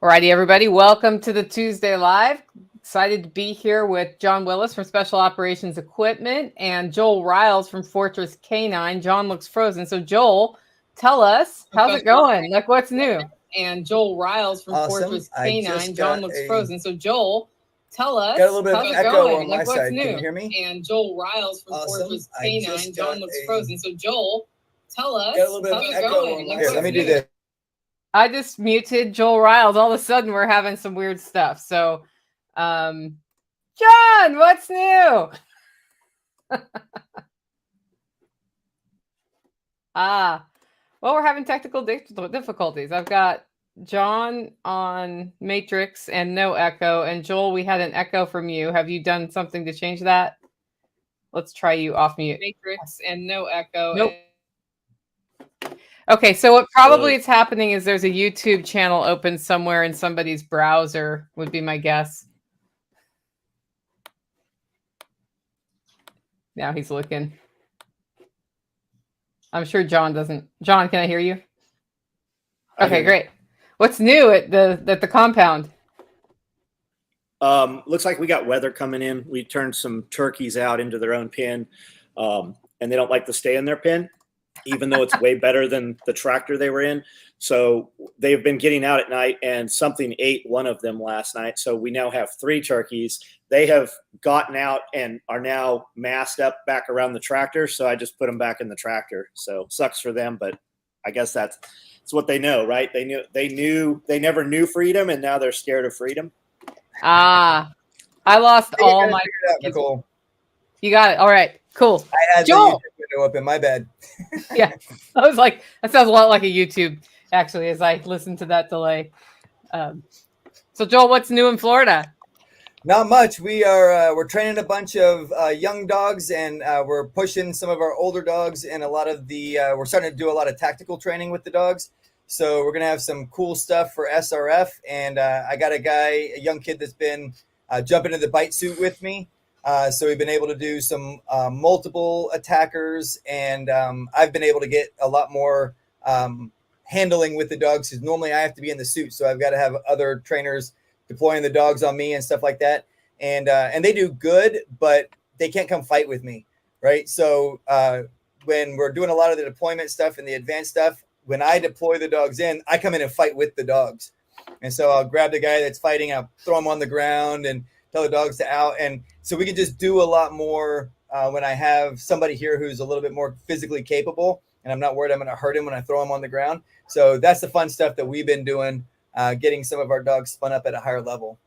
Alrighty, everybody. Welcome to the Tuesday Live. Excited to be here with John Willis from Special Operations Equipment and Joel Riles from Fortress K9. John looks frozen. So, Joel, tell us, how's it going? Like, what's new? And Joel Riles from Fortress K9. John looks frozen. So, Joel, tell us, got a little bit of echo on my like, what's side. new? Can you hear me? And Joel Riles from Fortress K9. John looks frozen. So, Joel, tell us, got a little bit of echo on my side. Let me do this. I just muted Joel Riles. All of a sudden, we're having some weird stuff. So, John, what's new? Well, we're having technical difficulties. I've got John on Matrix and no echo. And Joel, we had an echo from you. Have you done something to change that? Let's try you off mute. Matrix and no echo. Nope. Okay, so what probably is happening is there's a YouTube channel open somewhere in somebody's browser, would be my guess. Now he's looking. I'm sure John doesn't. John, can I hear you? Okay, great. What's new at the compound? Looks like we got weather coming in. We turned some turkeys out into their own pen, and they don't like to stay in their pen, even though it's way better than the tractor they were in. So they've been getting out at night, and something ate one of them last night. So we now have 3 turkeys. They have gotten out and are now massed up back around the tractor. So I just put them back in the tractor. So sucks for them, but I guess that's what they know, right? They never knew freedom, and now they're scared of freedom. I lost all my Nicole. You got it. All right, cool. I had Joel. the YouTube window open. My bad. Yeah, I was like, that sounds a lot like a YouTube, actually, as I listened to that delay. So, Joel, what's new in Florida? Not much. We're training a bunch of young dogs, and we're pushing some of our older dogs, and a lot of we're starting to do a lot of tactical training with the dogs. So we're gonna have some cool stuff for SRF, and I got a young kid that's been jumping into the bite suit with me. So we've been able to do some multiple attackers, and I've been able to get a lot more handling with the dogs, because normally I have to be in the suit, so I've got to have other trainers deploying the dogs on me and stuff like that. And they do good, but they can't come fight with me, right? So when we're doing a lot of the deployment stuff and the advanced stuff, when I deploy the dogs in, I come in and fight with the dogs. And so I'll grab the guy that's fighting, I'll throw him on the ground and tell the dogs to out. And so we can just do a lot more when I have somebody here who's a little bit more physically capable, and I'm not worried I'm going to hurt him when I throw him on the ground. So that's the fun stuff that we've been doing, getting some of our dogs spun up at a higher level.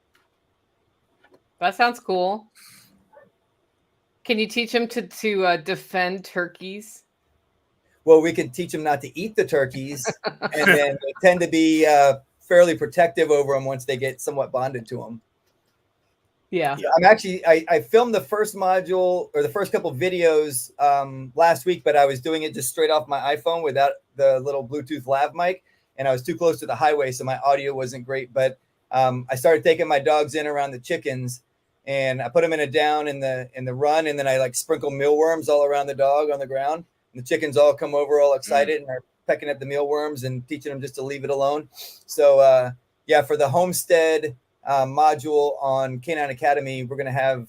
That sounds cool. Can you teach them to defend turkeys? Well, we could teach them not to eat the turkeys, and then they tend to be fairly protective over them once they get somewhat bonded to them. Yeah. I'm actually, I filmed the first module or the first couple of videos last week, but I was doing it just straight off my iPhone without the little Bluetooth lav mic, and I was too close to the highway, so my audio wasn't great. But I started taking my dogs in around the chickens, and I put them in a down in the run, and then I like sprinkle mealworms all around the dog on the ground. And the chickens all come over all excited and are pecking at the mealworms and teaching them just to leave it alone. So yeah, for the homestead module on K9 Academy, we're going to have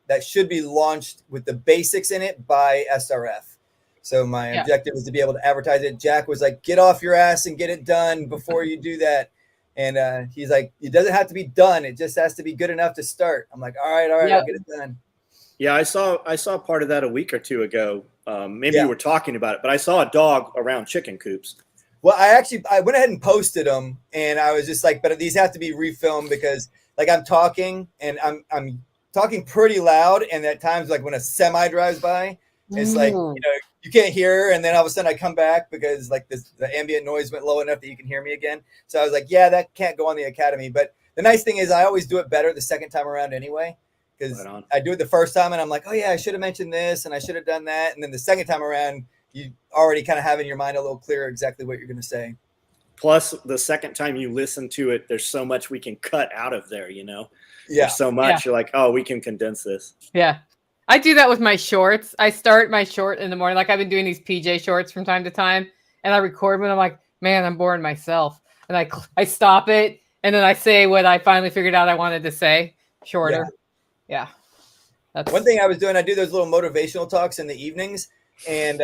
that should be launched with the basics in it by SRF. So my objective is to be able to advertise it. Jack was like, get off your ass and get it done before you do that. And he's like, it doesn't have to be done. It just has to be good enough to start. I'm like, all right, I'll get it done. Yeah, I saw part of that a week or two ago. Maybe you were talking about it, but I saw a dog around chicken coops. Well, I went ahead and posted them, and I was just like, but these have to be refilmed, because like I'm talking and I'm talking pretty loud, and at times like when a semi drives by, it's like, you can't hear, and then all of a sudden I come back because like the ambient noise went low enough that you can hear me again. So I was like, yeah, that can't go on the Academy. But the nice thing is I always do it better the second time around anyway, because I do it the first time and I'm like, oh yeah, I should have mentioned this and I should have done that. And then the second time around, you already kind of have in your mind a little clearer exactly what you're going to say. Plus, the second time you listen to it, there's so much we can cut out of there, Yeah. There's so much. You're like, oh, we can condense this. Yeah. I do that with my shorts. I start my short in the morning. Like I've been doing these PJ shorts from time to time, and I record when I'm like, man, I'm boring myself. And I stop it And then I say what I finally figured out I wanted to say shorter. Yeah. That's one thing I was doing. I do those little motivational talks in the evenings, and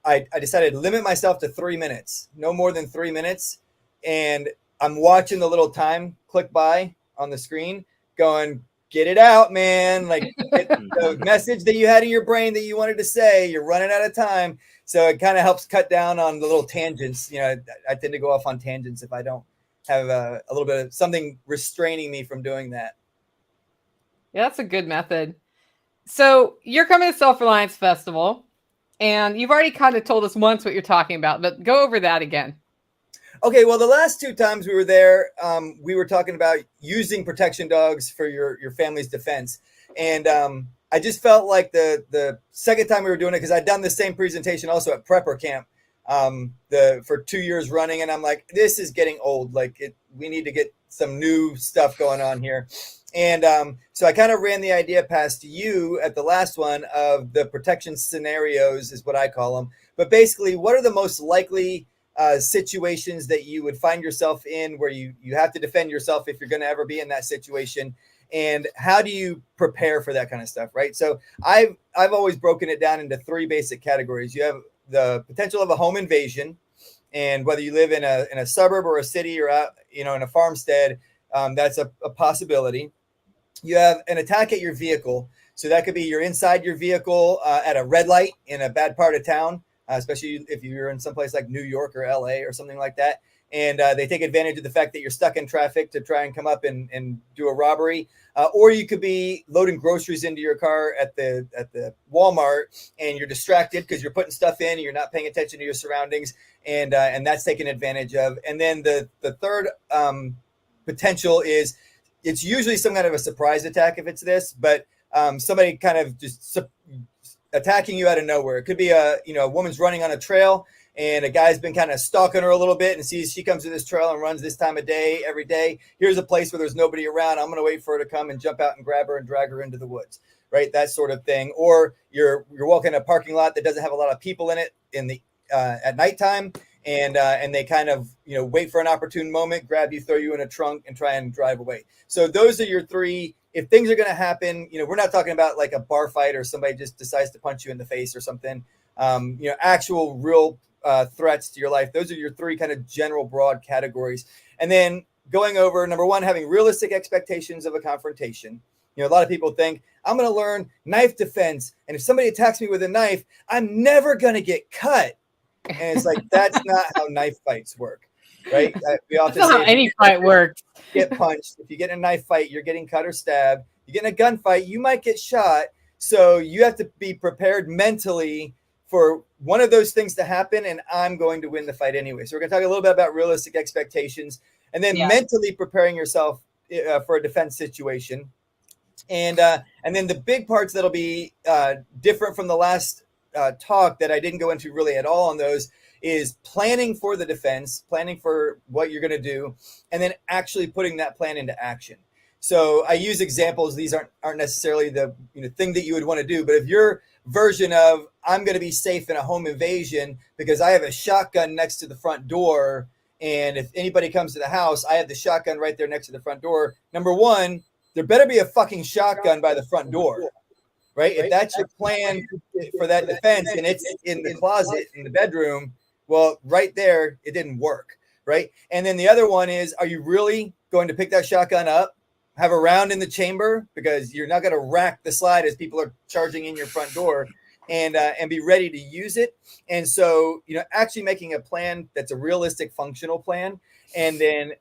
I decided to limit myself to 3 minutes, no more than 3 minutes. And I'm watching the little time click by on the screen going, get it out, man. Like get the message that you had in your brain that you wanted to say, you're running out of time. So it kind of helps cut down on the little tangents. You know, I tend to go off on tangents if I don't have a little bit of something restraining me from doing that. Yeah, that's a good method. So you're coming to Self Reliance Festival, and you've already kind of told us once what you're talking about, but go over that again. Okay, well, the last 2 times we were there, we were talking about using protection dogs for your family's defense. And I just felt like the second time we were doing it, because I'd done the same presentation also at Prepper Camp for 2 years running. And I'm like, this is getting old. Like we need to get some new stuff going on here. And so I kind of ran the idea past you at the last one of the protection scenarios is what I call them. But basically, what are the most likely situations that you would find yourself in where you have to defend yourself if you're going to ever be in that situation? And how do you prepare for that kind of stuff, right? So I've always broken it down into 3 basic categories. You have the potential of a home invasion, and whether you live in a suburb or a city or out, in a farmstead, that's a possibility. You have an attack at your vehicle. So that could be you're inside your vehicle at a red light in a bad part of town, especially if you're in someplace like New York or LA or something like that. And they take advantage of the fact that you're stuck in traffic to try and come up and do a robbery. Or you could be loading groceries into your car at the Walmart, and you're distracted because you're putting stuff in and you're not paying attention to your surroundings, and that's taken advantage of. And then the third potential is it's usually some kind of a surprise attack if it's this, but somebody kind of just attacking you out of nowhere. It could be a woman's running on a trail, and a guy's been kind of stalking her a little bit and sees she comes to this trail and runs this time of day every day. Here's a place where there's nobody around. I'm going to wait for her to come and jump out and grab her and drag her into the woods, right? That sort of thing. Or you're walking a parking lot that doesn't have a lot of people in it at nighttime, and they kind of wait for an opportune moment, grab you, throw you in a trunk, and try and drive away. So those are your 3. If things are going to happen, we're not talking about like a bar fight or somebody just decides to punch you in the face or something. Actual real threats to your life. Those are your 3 kind of general broad categories. And then going over number 1, having realistic expectations of a confrontation. A lot of people think I'm going to learn knife defense, and if somebody attacks me with a knife, I'm never going to get cut. And it's like, that's not how knife fights work, right? We often that's not how any fight works. Get punched. If you get in a knife fight, you're getting cut or stabbed. You get in a gunfight, you might get shot. So you have to be prepared mentally for one of those things to happen, and I'm going to win the fight anyway. So we're going to talk a little bit about realistic expectations, and then mentally preparing yourself for a defense situation. And then the big parts that'll be different from the last talk that I didn't go into really at all on those is planning for the defense, planning for what you're going to do, and then actually putting that plan into action. So I use examples. These aren't necessarily the thing that you would want to do, but if your version of I'm going to be safe in a home invasion because I have a shotgun next to the front door, and if anybody comes to the house, I have the shotgun right there next to the front door. Number 1, there better be a fucking shotgun by the front door, right? If that's your plan for that defense and it's in the closet in the bedroom, well, right there, it didn't work, right? And then the other one is, are you really going to pick that shotgun up, have a round in the chamber, because you're not going to rack the slide as people are charging in your front door, and be ready to use it. And so, actually making a plan that's a realistic, functional plan, and then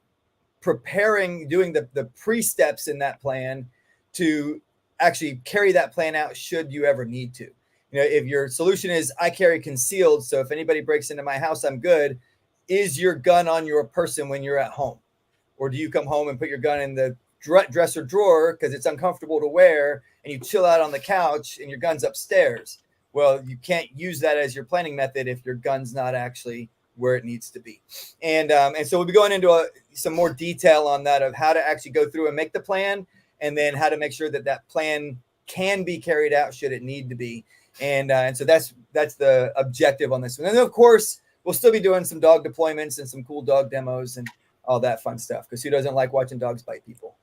preparing, doing the pre-steps in that plan to actually carry that plan out should you ever need to. If your solution is I carry concealed, so if anybody breaks into my house, I'm good. Is your gun on your person when you're at home? Or do you come home and put your gun in the dresser drawer because it's uncomfortable to wear, and you chill out on the couch and your gun's upstairs? Well, you can't use that as your planning method if your gun's not actually where it needs to be. And so we'll be going into some more detail on that, of how to actually go through and make the plan, and then how to make sure that plan can be carried out should it need to be. And so that's the objective on this one. And then, of course, we'll still be doing some dog deployments and some cool dog demos and all that fun stuff. Because who doesn't like watching dogs bite people?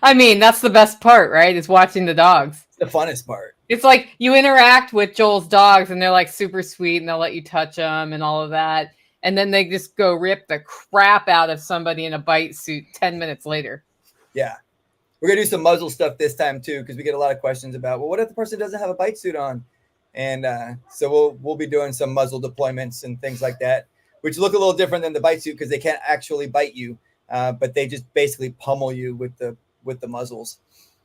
I mean, that's the best part, right? Is watching the dogs. It's the funnest part. It's like you interact with Joel's dogs and they're like super sweet and they'll let you touch them and all of that. And then they just go rip the crap out of somebody in a bite suit 10 minutes later. Yeah. We're going to do some muzzle stuff this time too, because we get a lot of questions about, well, what if the person doesn't have a bite suit on? And so we'll be doing some muzzle deployments and things like that, which look a little different than the bite suit because they can't actually bite you, but they just basically pummel you with the muzzles.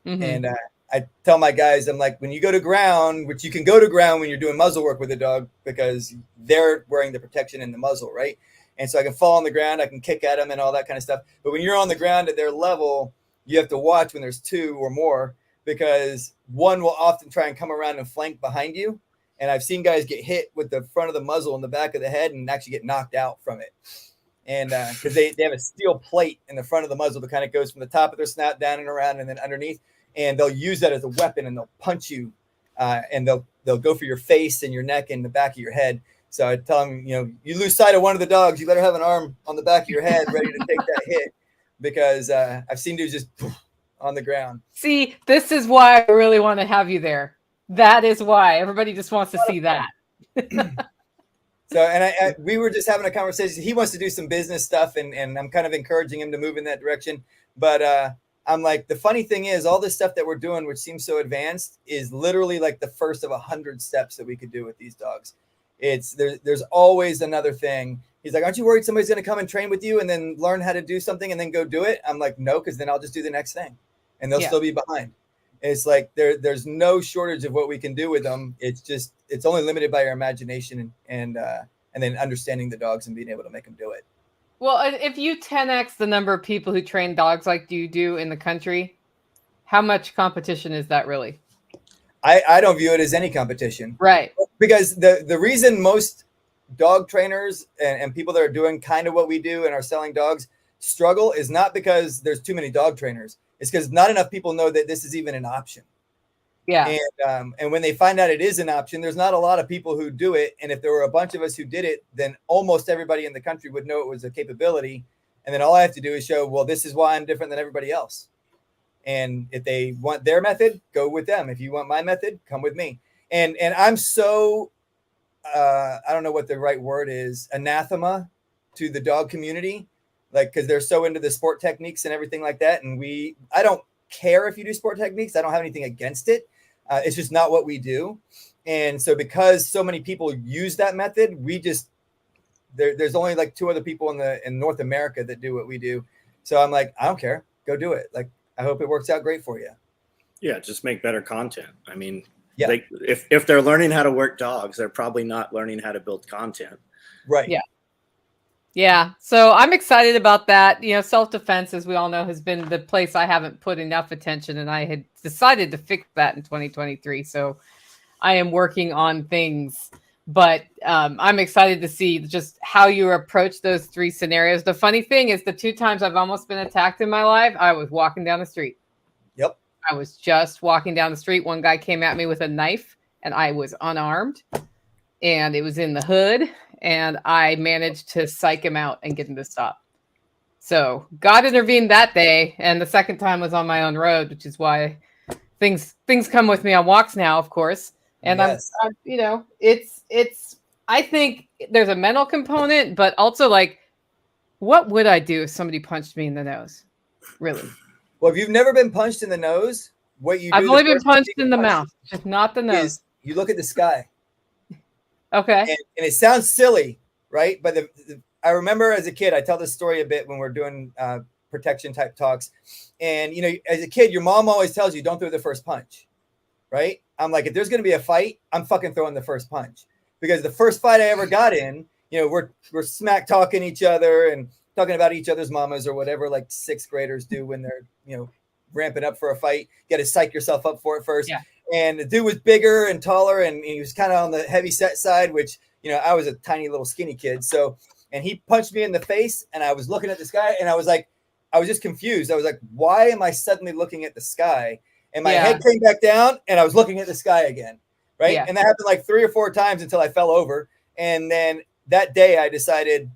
Mm-hmm. And I tell my guys, I'm like, when you go to ground, which you can go to ground when you're doing muzzle work with a dog because they're wearing the protection in the muzzle, right? And so I can fall on the ground, I can kick at them and all that kind of stuff. But when you're on the ground at their level, you have to watch when there's two or more because one will often try and come around and flank behind you. And I've seen guys get hit with the front of the muzzle in the back of the head and actually get knocked out from it. And because they have a steel plate in the front of the muzzle that kind of goes from the top of their snout down and around and then underneath. And they'll use that as a weapon and they'll punch you and they'll go for your face and your neck and the back of your head. So I tell them, you lose sight of one of the dogs, you better have an arm on the back of your head ready to take that hit. Because I've seen dudes just on the ground. See, this is why I really want to have you there. That is why everybody just wants to see that. So, and we were just having a conversation. He wants to do some business stuff, and I'm kind of encouraging him to move in that direction. But I'm like, the funny thing is, all this stuff that we're doing, which seems so advanced, is literally like the first of 100 steps that we could do with these dogs. There's always another thing. He's like, aren't you worried somebody's going to come and train with you and then learn how to do something and then go do it? I'm like, no, because then I'll just do the next thing and they'll still be behind. And it's like there's no shortage of what we can do with them. It's only limited by our imagination and then understanding the dogs and being able to make them do it. Well, if you 10x the number of people who train dogs like you do in the country, how much competition is that really? I don't view it as any competition. Right. Because the reason most dog trainers and people that are doing kind of what we do and are selling dogs struggle is not because there's too many dog trainers. It's because not enough people know that this is even an option. Yeah. And when they find out it is an option, there's not a lot of people who do it. And if there were a bunch of us who did it, then almost everybody in the country would know it was a capability. And then all I have to do is show, well, this is why I'm different than everybody else. And if they want their method, go with them. If you want my method, come with me. And I'm so I don't know what the right word is, anathema to the dog community, like, because they're so into the sport techniques and everything like that. And I don't care if you do sport techniques. I don't have anything against it. It's just not what we do. And so because so many people use that method, there's only like 2 other people in North America that do what we do. So I'm like, I don't care. Go do it. Like, I hope it works out great for you. Yeah. Just make better content. I mean, yeah. If they're learning how to work dogs, they're probably not learning how to build content. Right. Yeah. Yeah. So I'm excited about that. Self-defense, as we all know, has been the place I haven't put enough attention, and I had decided to fix that in 2023. So I am working on things, but I'm excited to see just how you approach those 3 scenarios. The funny thing is the 2 times I've almost been attacked in my life, I was walking down the street. Yep. I was just walking down the street. One guy came at me with a knife and I was unarmed and it was in the hood, and I managed to psych him out and get him to stop. So God intervened that day. And the second time was on my own road, which is why things come with me on walks now, of course. And yes. I think there's a mental component, but also like, what would I do if somebody punched me in the nose? Really? Well, if you've never been punched in the nose, what you do? I've only been punched in the mouth, just not the nose. You look at the sky. Okay. And it sounds silly, right? But I remember as a kid, I tell this story a bit when we're doing protection type talks. And, as a kid, your mom always tells you, don't throw the first punch, right? I'm like, if there's going to be a fight, I'm fucking throwing the first punch. Because the first fight I ever got in, we're smack talking each other and talking about each other's mamas or whatever, like 6th graders do when they're, ramping up for a fight. You got to psych yourself up for it first. Yeah. And the dude was bigger and taller, and he was kind of on the heavy set side, which, I was a tiny little skinny kid. So, and he punched me in the face, and I was looking at the sky, and I was just confused. I was like, why am I suddenly looking at the sky? And my head came back down, and I was looking at the sky again. Right. Yeah. And that happened like 3 or 4 times until I fell over. And then that day I decided,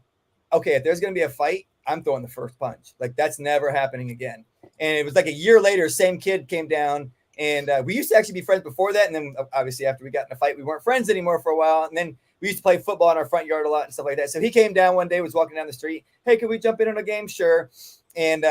okay, if there's going to be a fight, I'm throwing the first punch. Like that's never happening again. And it was like a year later, same kid came down, and we used to actually be friends before that. And then obviously after we got in a fight, we weren't friends anymore for a while. And then we used to play football in our front yard a lot and stuff like that. So he came down one day, was walking down the street. Hey, could we jump in on a game? Sure. And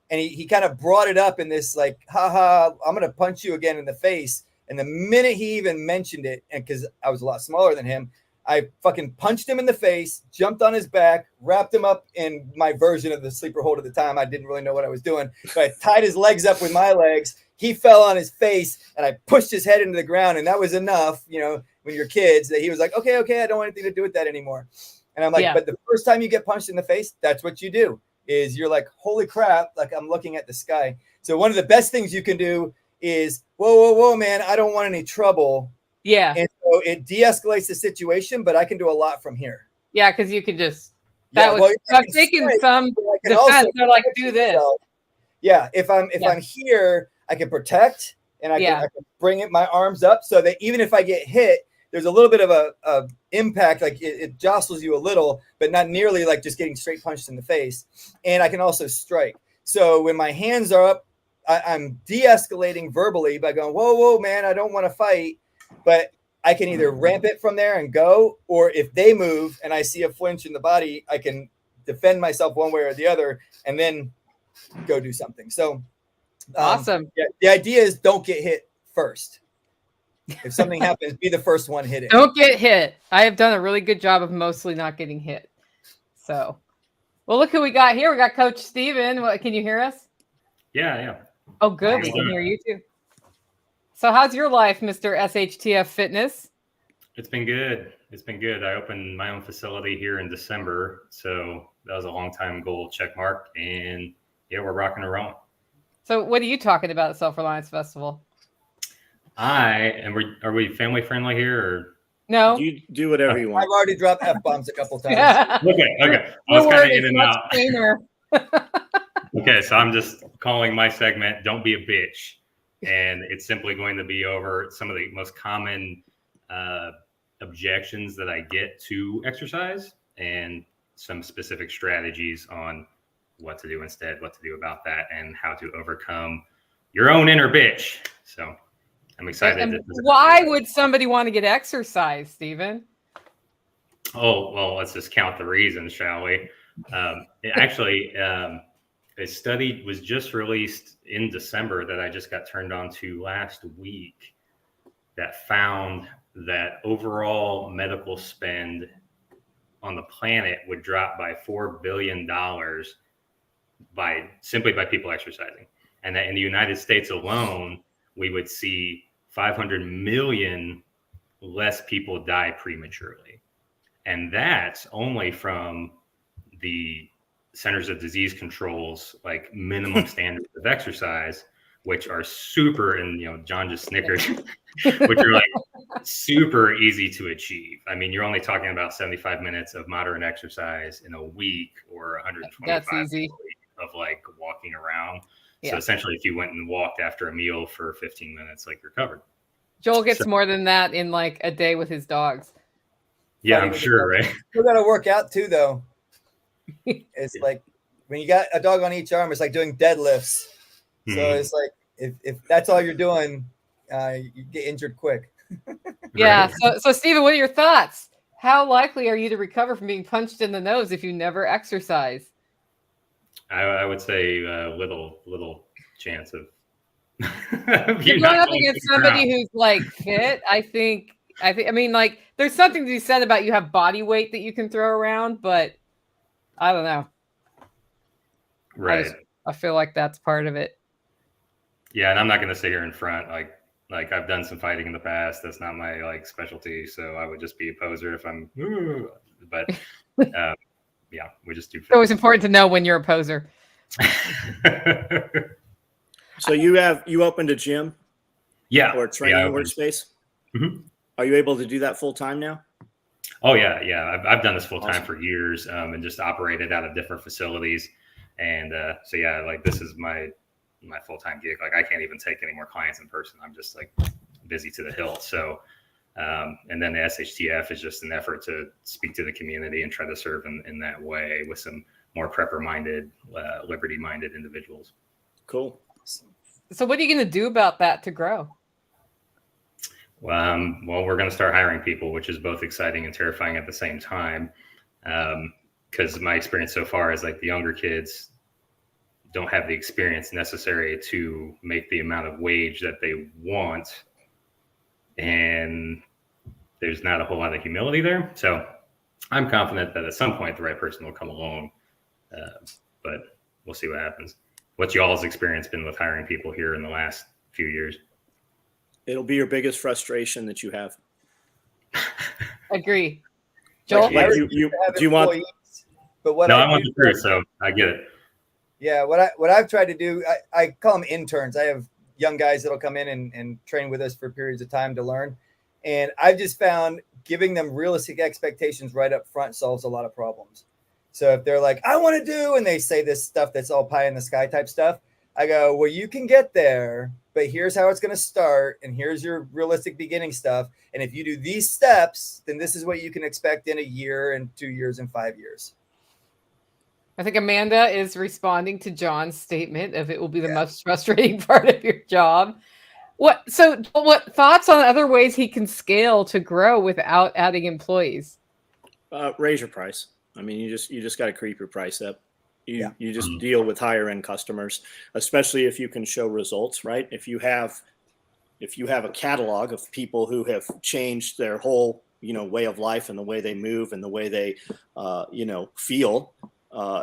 he kind of brought it up in this like, haha, I'm going to punch you again in the face. And the minute he even mentioned it, and because I was a lot smaller than him, I fucking punched him in the face, jumped on his back, wrapped him up in my version of the sleeper hold at the time. I didn't really know what I was doing, but I tied his legs up with my legs. He fell on his face, and I pushed his head into the ground, and that was enough, you know, when you're kids, that he was like, okay, I don't want anything to do with that anymore. And I'm like, But the first time you get punched in the face, that's what you do, is you're like, holy crap, like I'm looking at the sky. So one of the best things you can do is, whoa, man, I don't want any trouble. Yeah. And so it de-escalates the situation, but I can do a lot from here. Yeah, because you could just, I'm taking some defense, they're like, do this. Yeah, if I'm here, I can protect, and I can bring it my arms up so that even if I get hit, there's a little bit of a impact, like it jostles you a little, but not nearly like just getting straight punched in the face. And I can also strike. So when my hands are up, I'm de-escalating verbally by going, whoa, man, I don't want to fight. But I can either ramp it from there and go, or if they move and I see a flinch in the body, I can defend myself one way or the other and then go do something. So awesome. Yeah, the idea is don't get hit first. If something happens, be the first one hitting. Don't get hit. I have done a really good job of mostly not getting hit. So, well, look who we got here. We got Coach Steven. Can you hear us? Yeah. Oh, good. We can hear you too. So how's your life, Mr. SHTF Fitness? It's been good. I opened my own facility here in December. So that was a long time goal check mark. And yeah, we're rocking and rolling. So what are you talking about at Self Reliance Festival? Are we family friendly here or? No. You do whatever you want. I've already dropped F-bombs a couple times. Okay. I was kind of in and out. Okay, so I'm just calling my segment "Don't Be a Bitch," and it's simply going to be over some of the most common objections that I get to exercise and some specific strategies on what to do instead, what to do about that, and how to overcome your own inner bitch. So I'm excited. And why would somebody want to get exercise, Stephen? Oh, well, let's just count the reasons, shall we? A study was just released in December that I just got turned on to last week that found that overall medical spend on the planet would drop by $4 billion by people exercising. And that in the United States alone, we would see 500 million less people die prematurely. And that's only from the Centers of Disease Control's like minimum standards of exercise, which are super, and John just snickered, which are like super easy to achieve. I mean, you're only talking about 75 minutes of moderate exercise in a week, or 125 of like walking around. Yeah. So essentially, if you went and walked after a meal for 15 minutes, like you're covered. Joel gets more than that in like a day with his dogs. Yeah, I'm sure, right? You got to work out too, though. It's like when you got a dog on each arm, it's like doing deadlifts. So it's like if that's all you're doing, you get injured quick. Yeah. So Stephen, what are your thoughts? How likely are you to recover from being punched in the nose if you never exercise? I would say little chance of. You're going up against somebody who's like fit. I mean, like, there's something to be said about you have body weight that you can throw around, but I don't know. Right. I feel like that's part of it. Yeah, and I'm not going to sit here in front. Like I've done some fighting in the past. That's not my like specialty. So I would just be a poser if I'm. But yeah, we just do. It's always important to know when you're a poser. So you opened a gym? Yeah. Or a training workspace? Mm-hmm. Are you able to do that full time now? Oh yeah. I've done this full time for years, and just operated out of different facilities. And so yeah, like this is my full time gig. Like I can't even take any more clients in person. I'm just like busy to the hilt. So And then the SHTF is just an effort to speak to the community and try to serve in that way with some more prepper-minded, liberty-minded individuals. Cool. So what are you going to do about that to grow? Well, we're going to start hiring people, which is both exciting and terrifying at the same time. Because my experience so far is like the younger kids don't have the experience necessary to make the amount of wage that they want. And there's not a whole lot of humility there. So I'm confident that at some point the right person will come along. But we'll see what happens. What's y'all's experience been with hiring people here in the last few years? It'll be your biggest frustration that you have. Agree. Joel? Like do you want? But what No, I I'm on do- the crew, so I get it. Yeah, what I've tried to do, I call them interns. I have young guys that'll come in and train with us for periods of time to learn. And I've just found giving them realistic expectations right up front solves a lot of problems. So if they're like, I want to do, and they say this stuff that's all pie in the sky type stuff, I go, well, you can get there, but here's how it's going to start. And here's your realistic beginning stuff. And if you do these steps, then this is what you can expect in a year and 2 years and 5 years. I think Amanda is responding to John's statement of it will be the most frustrating part of your job. What thoughts on other ways he can scale to grow without adding employees? Raise your price. I mean, you just got to creep your price up. You just deal with higher end customers, especially if you can show results, right? If you have a catalog of people who have changed their whole, way of life and the way they move and the way they, feel,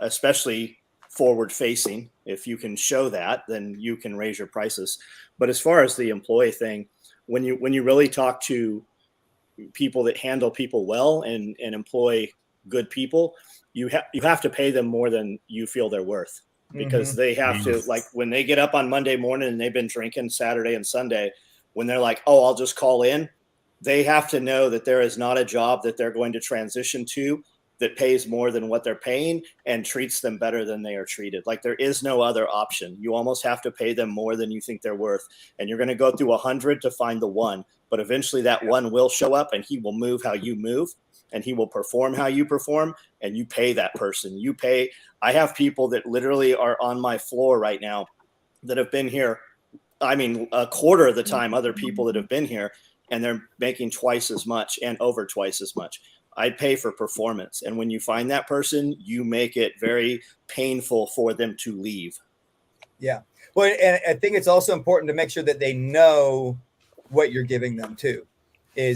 especially forward facing, if you can show that, then you can raise your prices. But as far as the employee thing, when you really talk to people that handle people well and employ good people, you have to pay them more than you feel they're worth, because they have to, like, when they get up on Monday morning and they've been drinking Saturday and Sunday, when they're like, oh, I'll just call in, they have to know that there is not a job that they're going to transition to that pays more than what they're paying and treats them better than they are treated. Like, there is no other option. You almost have to pay them more than you think they're worth. And you're going to go through 100 to find the one, but eventually that one will show up and he will move how you move and he will perform how you perform, and you pay that person. I have people that literally are on my floor right now that have been here. I mean, a quarter of the time, other people that have been here, and they're making twice as much and over twice as much. I pay for performance. And when you find that person, you make it very painful for them to leave. Yeah. Well, and I think it's also important to make sure that they know what you're giving them too.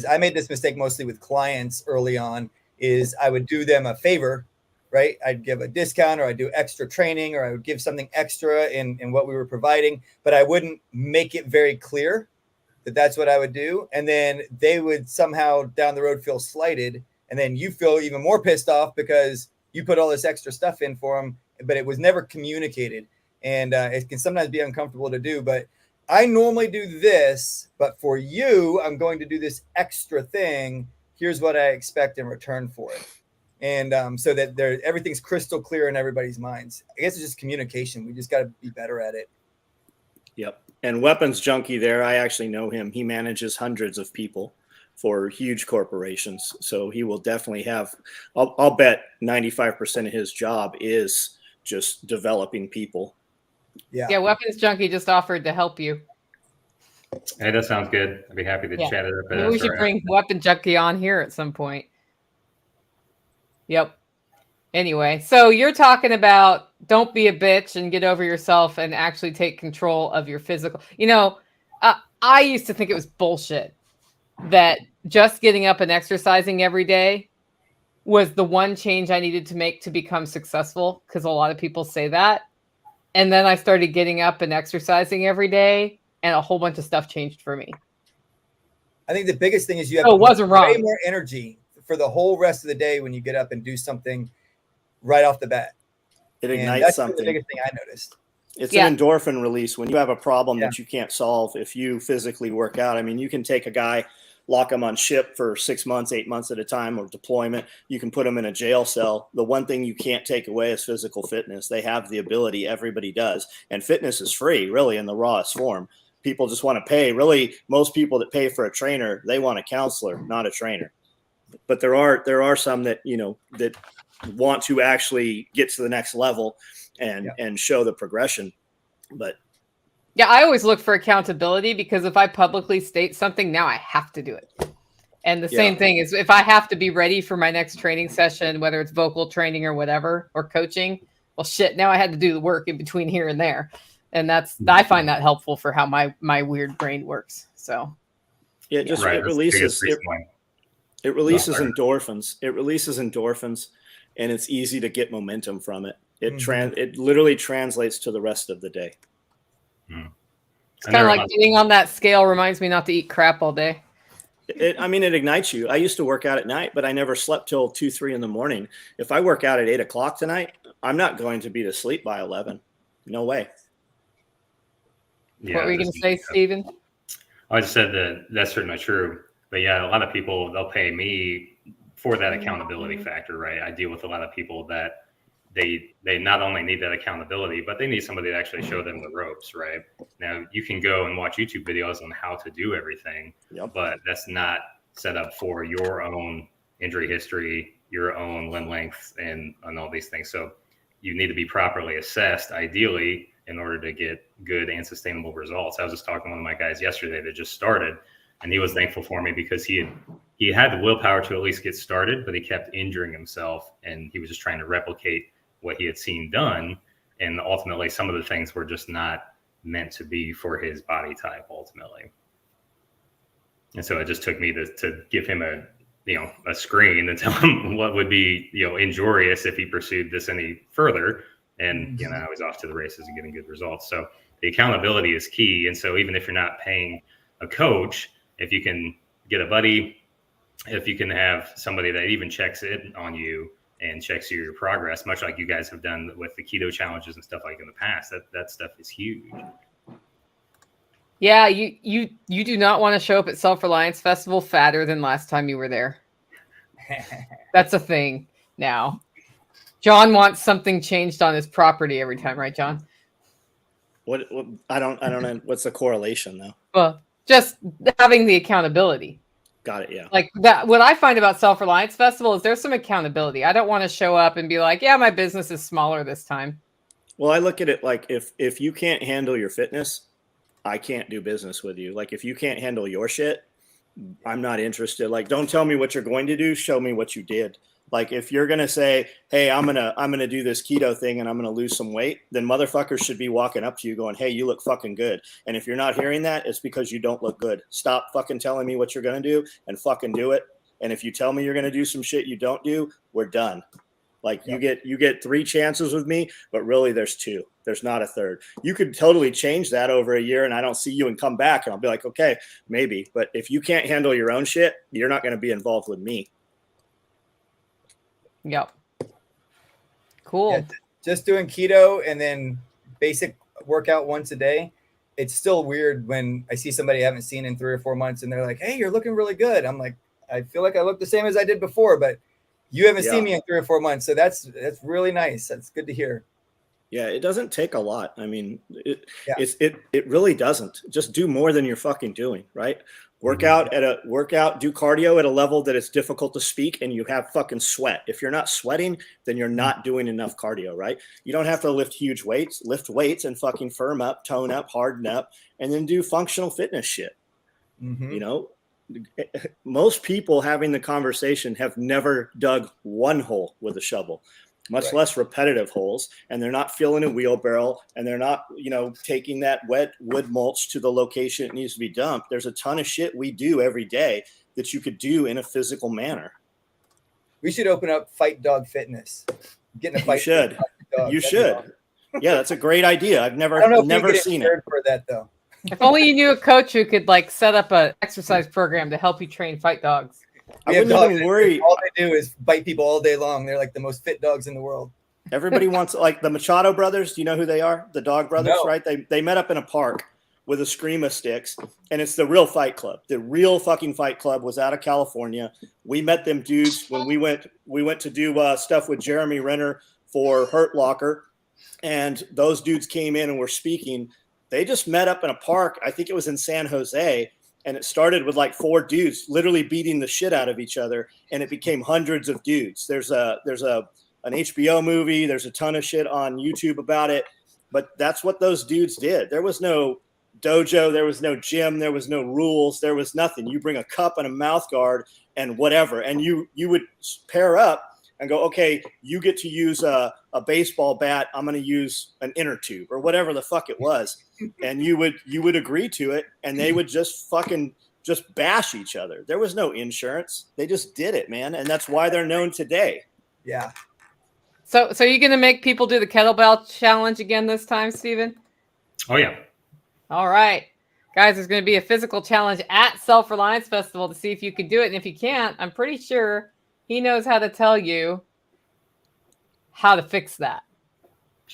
I made this mistake mostly with clients early on, is I would do them a favor, right? I'd give a discount, or I'd do extra training, or I would give something extra in what we were providing, but I wouldn't make it very clear that that's what I would do. And then they would somehow down the road feel slighted. And then you feel even more pissed off because you put all this extra stuff in for them, but it was never communicated. And it can sometimes be uncomfortable to do, but I normally do this, but for you, I'm going to do this extra thing. Here's what I expect in return for it. And so that everything's crystal clear in everybody's minds. I guess it's just communication. We just got to be better at it. Yep. And Weapons Junkie there, I actually know him. He manages hundreds of people for huge corporations. So he will definitely have, I'll bet 95% of his job is just developing people. Yeah. Weapons Junkie just offered to help you. Hey, that sounds good. I'd be happy to chat it up. Maybe we should bring Weapon Junkie on here at some point. Yep. Anyway, so you're talking about don't be a bitch and get over yourself and actually take control of your physical. I used to think it was bullshit that just getting up and exercising every day was the one change I needed to make to become successful, because a lot of people say that. And then I started getting up and exercising every day, and a whole bunch of stuff changed for me. I think the biggest thing is you have way more energy for the whole rest of the day when you get up and do something right off the bat. It ignites that's something. The biggest thing I noticed. It's an endorphin release when you have a problem that you can't solve if you physically work out. I mean, you can take a guy, lock him on ship for 6 months, 8 months at a time, or deployment. You can put him in a jail cell. The one thing you can't take away is physical fitness. They have the ability. Everybody does. And fitness is free, really, in the rawest form. people just want to pay. Really, most people that pay for a trainer, they want a counselor, not a trainer. But there are some that, that want to actually get to the next level and show the progression. But yeah, I always look for accountability, because if I publicly state something, now I have to do it. And the same thing is, if I have to be ready for my next training session, whether it's vocal training or whatever, or coaching, well, shit, now I had to do the work in between here and there. And I find that helpful for how my weird brain works. So it releases endorphins. It releases endorphins, and it's easy to get momentum from it. It literally translates to the rest of the day. It's kind of like getting on that scale reminds me not to eat crap all day. It ignites you. I used to work out at night, but I never slept till 2, 3 in the morning. If I work out at 8 o'clock tonight, I'm not going to be to sleep by 11. No way. Yeah, what were you going to say, Steven? I just said that that's certainly true. But yeah, a lot of people, they'll pay me for that accountability factor, right? I deal with a lot of people that they not only need that accountability, but they need somebody to actually show them the ropes, right? Now, you can go and watch YouTube videos on how to do everything, but that's not set up for your own injury history, your own limb length, and all these things. So you need to be properly assessed, ideally, in order to get good and sustainable results. I was just talking to one of my guys yesterday that just started, and he was thankful for me because he had the willpower to at least get started, but he kept injuring himself, and he was just trying to replicate what he had seen done. And ultimately, some of the things were just not meant to be for his body type ultimately. And so it just took me to give him a screen and tell him what would be, injurious if he pursued this any further. And, I was off to the races and getting good results. So the accountability is key. And so even if you're not paying a coach, if you can get a buddy, if you can have somebody that even checks in on you and checks your progress, much like you guys have done with the keto challenges and stuff like in the past, that stuff is huge. Yeah, you do not want to show up at Self Reliance Festival fatter than last time you were there. That's a thing now. John wants something changed on his property every time, right, John? What I don't know. What's the correlation though? Well, just having the accountability. Got it. Yeah. Like that. What I find about Self Reliance Festival is there's some accountability. I don't want to show up and be like, yeah, my business is smaller this time. Well, I look at it like if you can't handle your fitness, I can't do business with you. Like if you can't handle your shit, I'm not interested. Like, don't tell me what you're going to do. Show me what you did. Like if you're going to say, hey, I'm going to do this keto thing and I'm going to lose some weight, then motherfuckers should be walking up to you going, hey, you look fucking good. And if you're not hearing that, it's because you don't look good. Stop fucking telling me what you're going to do and fucking do it. And if you tell me you're going to do some shit you don't do, we're done. Like you get 3 chances with me, but really there's 2. There's not a third. You could totally change that over a year and I don't see you and come back and I'll be like, okay, maybe. But if you can't handle your own shit, you're not going to be involved with me. Yep. Cool. Yeah, just doing keto and then basic workout once a day. It's still weird when I see somebody I haven't seen in 3 or 4 months and they're like, hey, you're looking really good. I'm like, I feel like I look the same as I did before, but you haven't seen me in 3 or 4 months. So that's really nice. That's good to hear. Yeah, it doesn't take a lot. I mean, it really doesn't. Just do more than you're fucking doing, right? Do cardio at a level that it's difficult to speak and you have fucking sweat. If you're not sweating, then you're not doing enough cardio, right? You don't have to lift huge weights. Lift weights and fucking firm up, tone up, harden up, and then do functional fitness shit. Most people having the conversation have never dug one hole with a shovel, much less repetitive holes, and they're not filling a wheelbarrow and they're not, taking that wet wood mulch to the location it needs to be dumped. There's a ton of shit we do every day that you could do in a physical manner. We should open up Fight Dog Fitness. Get in a fight. You should. Yeah, that's a great idea. I've never seen it. For that though. If only you knew a coach who could set up an exercise program to help you train fight dogs. I wouldn't even worry. All they do is bite people all day long. They're like the most fit dogs in the world. Everybody wants, like the Machado brothers. Do you know who they are? The dog brothers, right? They met up in a park with a scream of sticks, and it's the real Fight Club. The real fucking Fight Club was out of California. We met them dudes when we went to do stuff with Jeremy Renner for Hurt Locker, and those dudes came in and were speaking. They just met up in a park. I think it was in San Jose. And it started with like 4 dudes literally beating the shit out of each other. And it became hundreds of dudes. There's an HBO movie. There's a ton of shit on YouTube about it. But that's what those dudes did. There was no dojo. There was no gym. There was no rules. There was nothing. You bring a cup and a mouth guard and whatever. And you would pair up and go, okay, you get to use a baseball bat. I'm going to use an inner tube or whatever the fuck it was. And you would agree to it, and they would just bash each other. There was no insurance. They just did it, man. And that's why they're known today. Yeah. So you're going to make people do the kettlebell challenge again this time, Steven? Oh, yeah. All right. Guys, there's going to be a physical challenge at Self Reliance Festival to see if you can do it. And if you can't, I'm pretty sure he knows how to tell you how to fix that.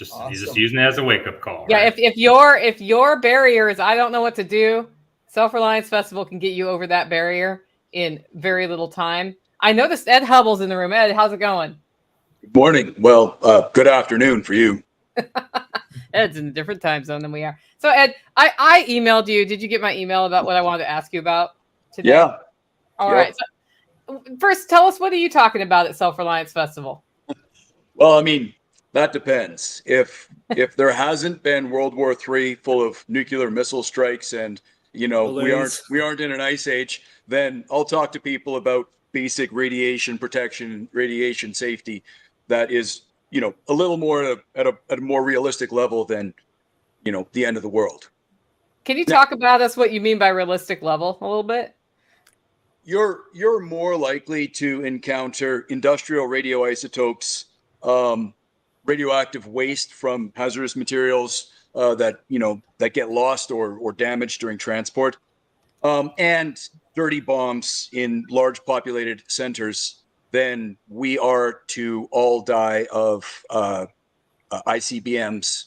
Awesome. He's just using it as a wake-up call. Yeah, right? if your barrier is I don't know what to do, Self Reliance Festival can get you over that barrier in very little time. I noticed Ed Hubble's in the room. Ed, how's it going? Good morning. Well, good afternoon for you. Ed's in a different time zone than we are. So Ed, I emailed you. Did you get my email about what I wanted to ask you about today? Yeah. All right. So first, tell us, what are you talking about at Self Reliance Festival? Well, I mean, that depends. If there hasn't been World War III full of nuclear missile strikes and Balloons. we aren't in an ice age, then I'll talk to people about basic radiation protection, radiation safety. That is, a little more at a more realistic level than, the end of the world. Can you talk about us what you mean by realistic level a little bit? You're more likely to encounter industrial radioisotopes, radioactive waste from hazardous materials that get lost or damaged during transport, and dirty bombs in large populated centers than we are to all die of ICBMs.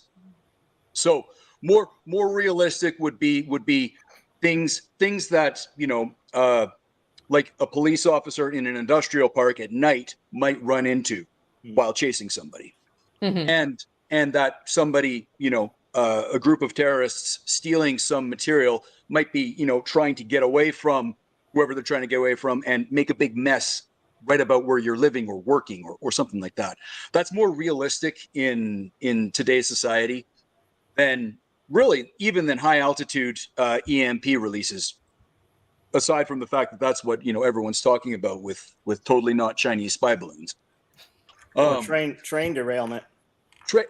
So more realistic would be things that like a police officer in an industrial park at night might run into while chasing somebody. Mm-hmm. And that somebody, a group of terrorists stealing some material might be, trying to get away from whoever they're trying to get away from and make a big mess right about where you're living or working or something like that. That's more realistic in today's society than really even than high altitude EMP releases. Aside from the fact that that's what everyone's talking about with totally not Chinese spy balloons. Train derailment.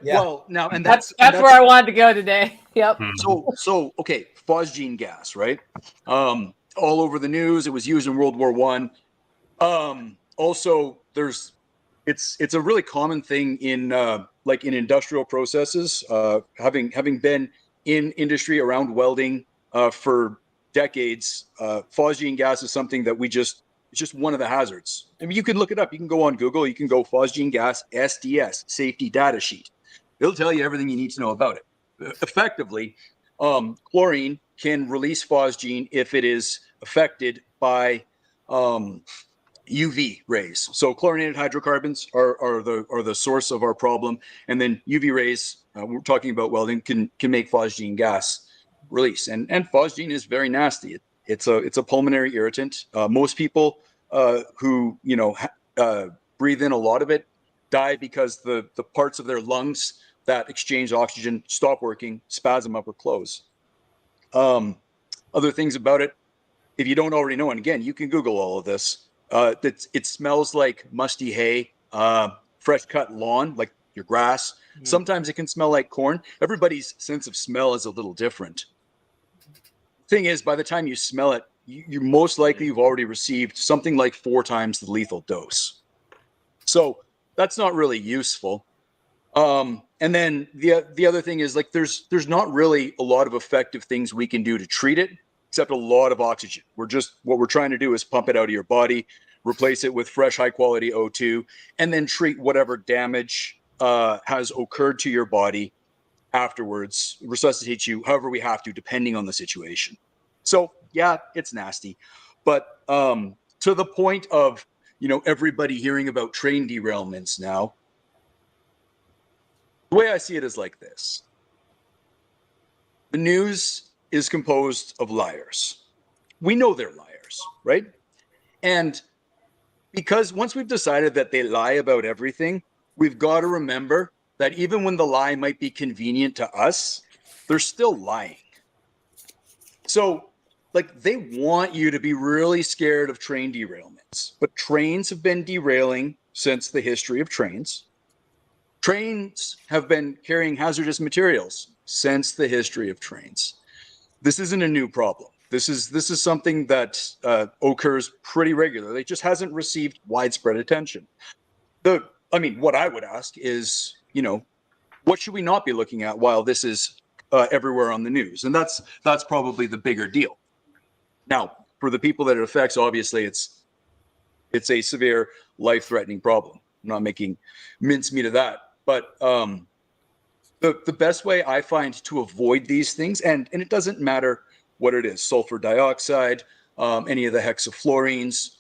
Well, now and that's where I wanted to go today. Yep. So okay, phosgene gas, right? All over the news. It was used in World War I. Also, it's a really common thing in like in industrial processes. Having been in industry around welding for decades, phosgene gas is something that it's just one of the hazards. I mean, you can look it up. You can go on Google. You can go phosgene gas SDS safety data sheet. It'll tell you everything you need to know about it. Effectively, chlorine can release phosgene if it is affected by UV rays. So chlorinated hydrocarbons are the source of our problem, and then UV rays. We're talking about welding can make phosgene gas release, and phosgene is very nasty. It's a pulmonary irritant. Most people who breathe in a lot of it die because the parts of their lungs that exchange oxygen stop working, spasm up or close. Other things about it, if you don't already know, and again, you can Google all of this. It smells like musty hay, fresh cut lawn, like your grass. Mm. Sometimes it can smell like corn. Everybody's sense of smell is a little different. Thing is, by the time you smell it, you most likely you've already received something like 4 times the lethal dose. So that's not really useful. And then the other thing is, like, there's not really a lot of effective things we can do to treat it, except a lot of oxygen. What we're trying to do is pump it out of your body, replace it with fresh, high quality O2, and then treat whatever damage has occurred to your body afterwards, resuscitate you however we have to, depending on the situation. So yeah, it's nasty, but to the point of everybody hearing about train derailments now, the way I see it is like this. The news is composed of liars. We know they're liars, right? And because once we've decided that they lie about everything, we've got to remember that even when the lie might be convenient to us, they're still lying. So, like, they want you to be really scared of train derailments, but trains have been derailing since the history of trains. Trains have been carrying hazardous materials since the history of trains. This isn't a new problem. This is something that occurs pretty regularly. It just hasn't received widespread attention. What I would ask is, what should we not be looking at while this is everywhere on the news? And that's probably the bigger deal. Now, for the people that it affects, obviously, it's a severe, life-threatening problem. I'm not making mincemeat of that, but the best way I find to avoid these things, and it doesn't matter what it is, sulfur dioxide, any of the hexafluorines,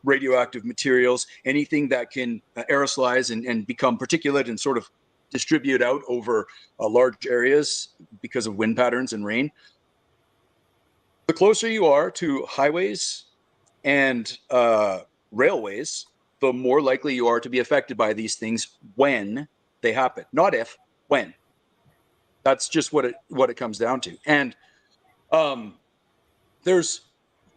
radioactive materials, anything that can aerosolize and become particulate and sort of distribute out over large areas because of wind patterns and rain. The closer you are to highways and railways, the more likely you are to be affected by these things when they happen. Not if, when. That's just what it comes down to. And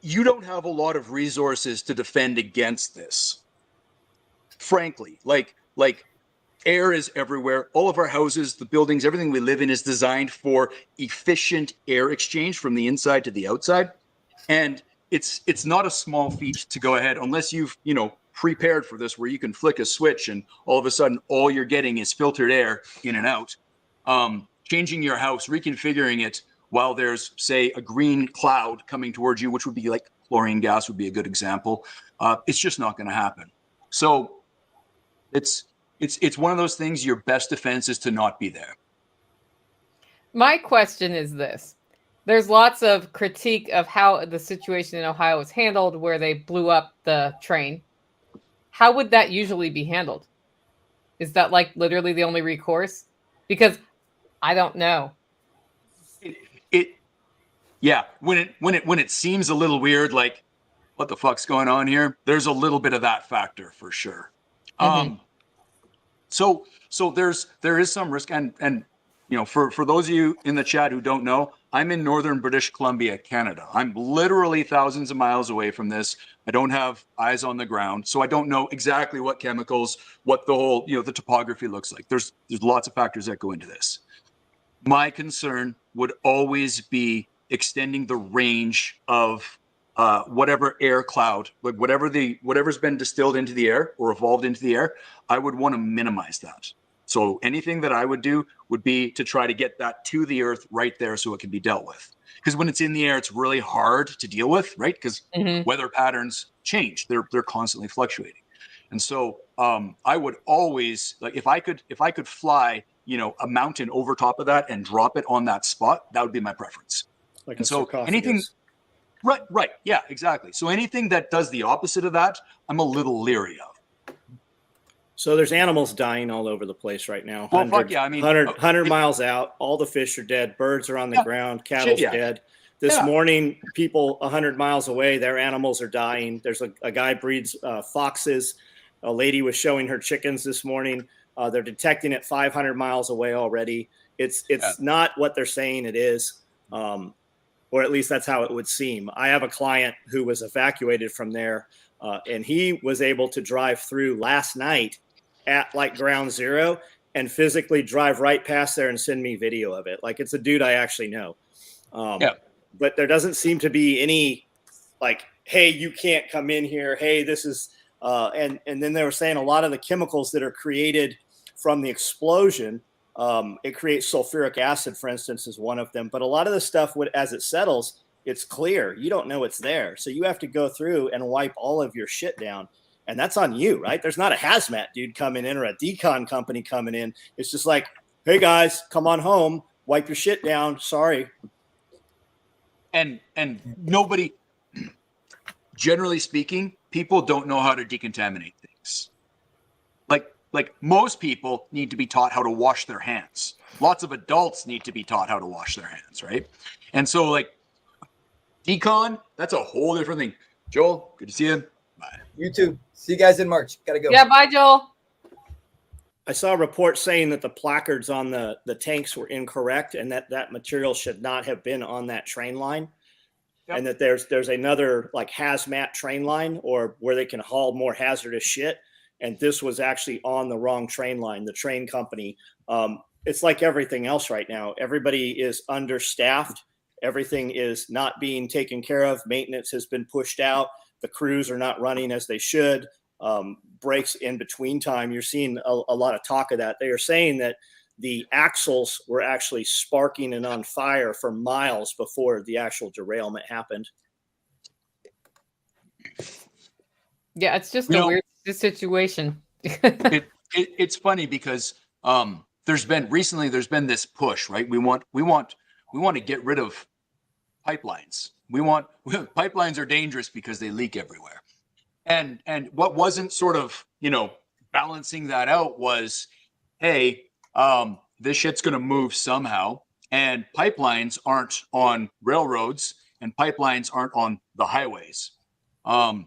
you don't have a lot of resources to defend against this. Frankly, like air is everywhere. All of our houses, the buildings, everything we live in is designed for efficient air exchange from the inside to the outside. And it's not a small feat to go ahead unless you've, prepared for this, where you can flick a switch and all of a sudden all you're getting is filtered air in and out. Changing your house, reconfiguring it while there's, say, a green cloud coming towards you, which would be like chlorine gas would be a good example. It's just not going to happen. So it's one of those things, your best defense is to not be there. My question is this. There's lots of critique of how the situation in Ohio was handled, where they blew up the train. How would that usually be handled? Is that like literally the only recourse? Because I don't know. Yeah. When it seems a little weird, like what the fuck's going on here? There's a little bit of that factor for sure. Mm-hmm. So there is some risk, and for those of you in the chat who don't know, I'm in northern British Columbia, Canada. I'm literally thousands of miles away from this. I don't have eyes on the ground, so I don't know exactly what chemicals, what the whole, the topography looks like. There's lots of factors that go into this. My concern would always be extending the range of whatever air cloud, like whatever's been distilled into the air or evolved into the air. I would want to minimize that. So anything that I would do would be to try to get that to the earth right there so it can be dealt with. Because when it's in the air, it's really hard to deal with, right? Because weather patterns change; they're constantly fluctuating. And so I would always, like, if I could fly, a mountain over top of that and drop it on that spot, that would be my preference. Like and a so sarcophagus. anything, right, yeah, exactly. So anything that does the opposite of that, I'm a little leery of. So there's animals dying all over the place right now. Well, fuck yeah. I mean, 100 miles out, all the fish are dead. Birds are on the ground. Cattle's dead. This morning, people 100 miles away, their animals are dying. There's a guy breeds foxes. A lady was showing her chickens this morning. They're detecting it 500 miles away already. It's not what they're saying it is, or at least that's how it would seem. I have a client who was evacuated from there, and he was able to drive through last night at like ground zero and physically drive right past there and send me video of it. Like, it's a dude I actually know. But there doesn't seem to be any like, hey, you can't come in here. Hey, this is, and then they were saying a lot of the chemicals that are created from the explosion, it creates sulfuric acid, for instance, is one of them. But a lot of the stuff, as it settles, it's clear. You don't know it's there. So you have to go through and wipe all of your shit down. And that's on you, right? There's not a hazmat dude coming in or a decon company coming in. It's just like, hey, guys, come on home. Wipe your shit down. Sorry. And nobody, generally speaking, people don't know how to decontaminate things. Like, like most people need to be taught how to wash their hands. Lots of adults need to be taught how to wash their hands, right? And so like decon, that's a whole different thing. Joel, good to see you. Bye. You too. See you guys in March. Gotta go. Yeah, bye, Joel. I saw a report saying that the placards on the tanks were incorrect and that material should not have been on that train line. Yep. And that there's another like hazmat train line or where they can haul more hazardous shit. And this was actually on the wrong train line, the train company. It's like everything else right now. Everybody is understaffed. Everything is not being taken care of. Maintenance has been pushed out. The crews are not running as they should. Breaks in between time. You're seeing a lot of talk of that. They are saying that the axles were actually sparking and on fire for miles before the actual derailment happened. Yeah, it's just a weird situation. It's funny because there's been this push, right? We want to get rid of pipelines. Pipelines are dangerous because they leak everywhere. And what wasn't sort of, balancing that out was, hey, this shit's going to move somehow. And pipelines aren't on railroads and pipelines aren't on the highways. I've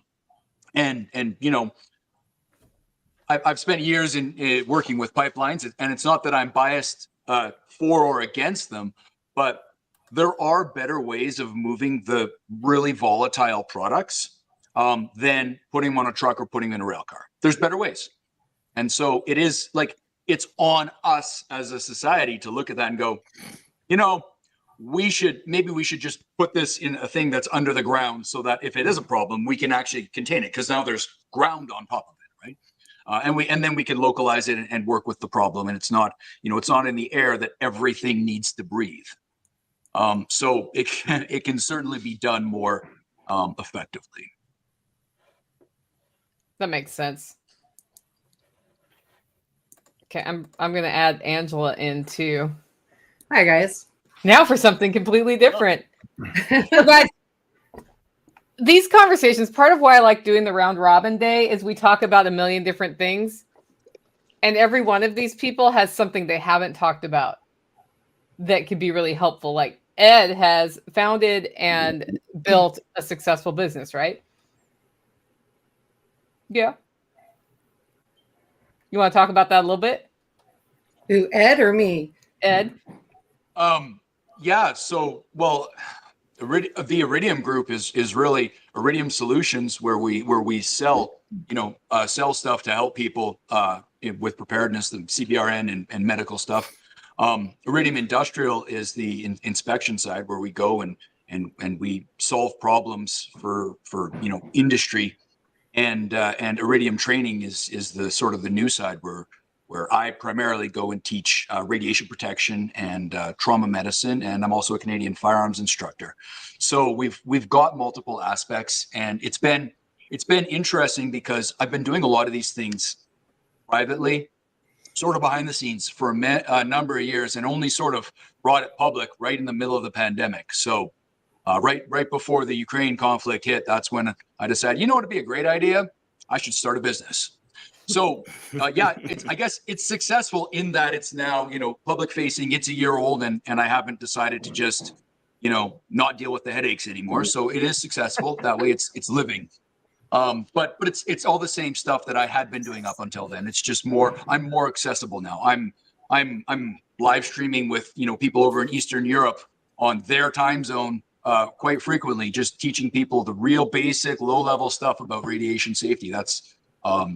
spent years in working with pipelines, and it's not that I'm biased for or against them, but there are better ways of moving the really volatile products than putting them on a truck or putting them in a rail car. There's better ways. And so it is like, it's on us as a society to look at that and go, we should just put this in a thing that's under the ground so that if it is a problem, we can actually contain it because now there's ground on top of it, right? And then we can localize it and work with the problem. And it's not in the air that everything needs to breathe. So it can certainly be done more effectively. That makes sense. Okay, I'm going to add Angela in too. Hi, guys. Now for something completely different. So guys, these conversations, part of why I like doing the round robin day is we talk about a million different things. And every one of these people has something they haven't talked about that could be really helpful. Like Ed has founded and built a successful business, right? Yeah. You want to talk about that a little bit? Who, Ed or me? Ed? Yeah. So, well, the Iridium group is really Iridium Solutions, where we sell, sell stuff to help people with preparedness, the CBRN and medical stuff. Iridium Industrial is the inspection side, where we go and we solve problems for industry. And Iridium Training is the sort of the new side where I primarily go and teach radiation protection and trauma medicine, and I'm also a Canadian firearms instructor. So we've got multiple aspects, and it's been interesting because I've been doing a lot of these things privately, sort of behind the scenes for a number of years, and only sort of brought it public right in the middle of the pandemic. So right before the Ukraine conflict hit, that's when I decided, it'd be a great idea. I should start a business. So I guess it's successful in that it's now, public facing. It's a year old, and I haven't decided to just, not deal with the headaches anymore. So it is successful that way. It's living. But it's all the same stuff that I had been doing up until then. It's just I'm more accessible now. I'm live streaming with, people over in Eastern Europe on their time zone quite frequently, just teaching people the real basic low level stuff about radiation safety. That's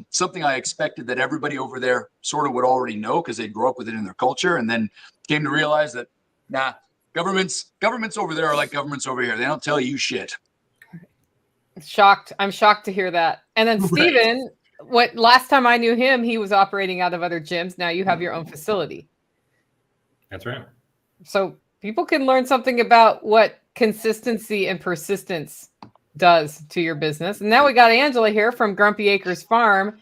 something I expected that everybody over there sort of would already know because they grew up with it in their culture, and then came to realize that, governments over there are like governments over here. They don't tell you shit. Shocked. I'm shocked to hear that. And then Steven, last time I knew him, he was operating out of other gyms. Now you have your own facility. That's right. So people can learn something about what consistency and persistence does to your business. And now we got Angela here from Grumpy Acres Farm.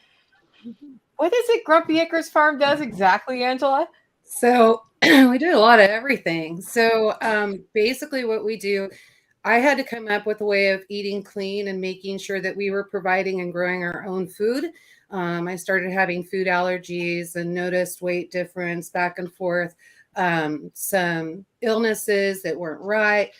What is it Grumpy Acres Farm does exactly, Angela? So we do a lot of everything. So basically what we do, I had to come up with a way of eating clean and making sure that we were providing and growing our own food. I started having food allergies and noticed weight difference back and forth, some illnesses that weren't right.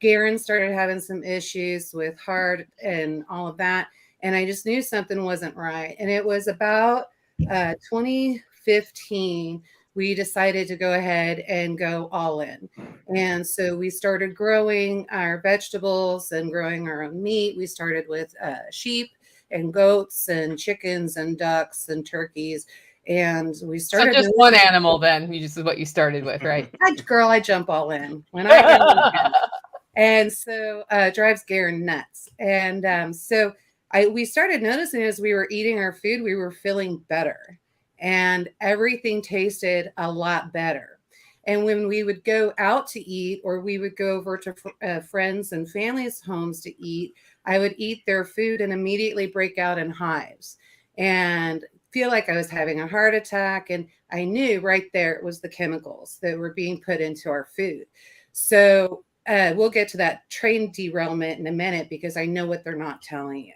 Garen started having some issues with heart and all of that. And I just knew something wasn't right. And it was about 2015, we decided to go ahead and go all in. And so we started growing our vegetables and growing our own meat. We started with sheep and goats and chickens and ducks and turkeys. And we started. So just one animal then, you just is what you started with, right? Girl, I jump all in. When I get in. And so drives Garen nuts. And so we started noticing as we were eating our food, we were feeling better. And everything tasted a lot better. And when we would go out to eat, or we would go over to friends and families' homes to eat, I would eat their food and immediately break out in hives and feel like I was having a heart attack. And I knew right there it was the chemicals that were being put into our food. So we'll get to that train derailment in a minute, because I know what they're not telling you.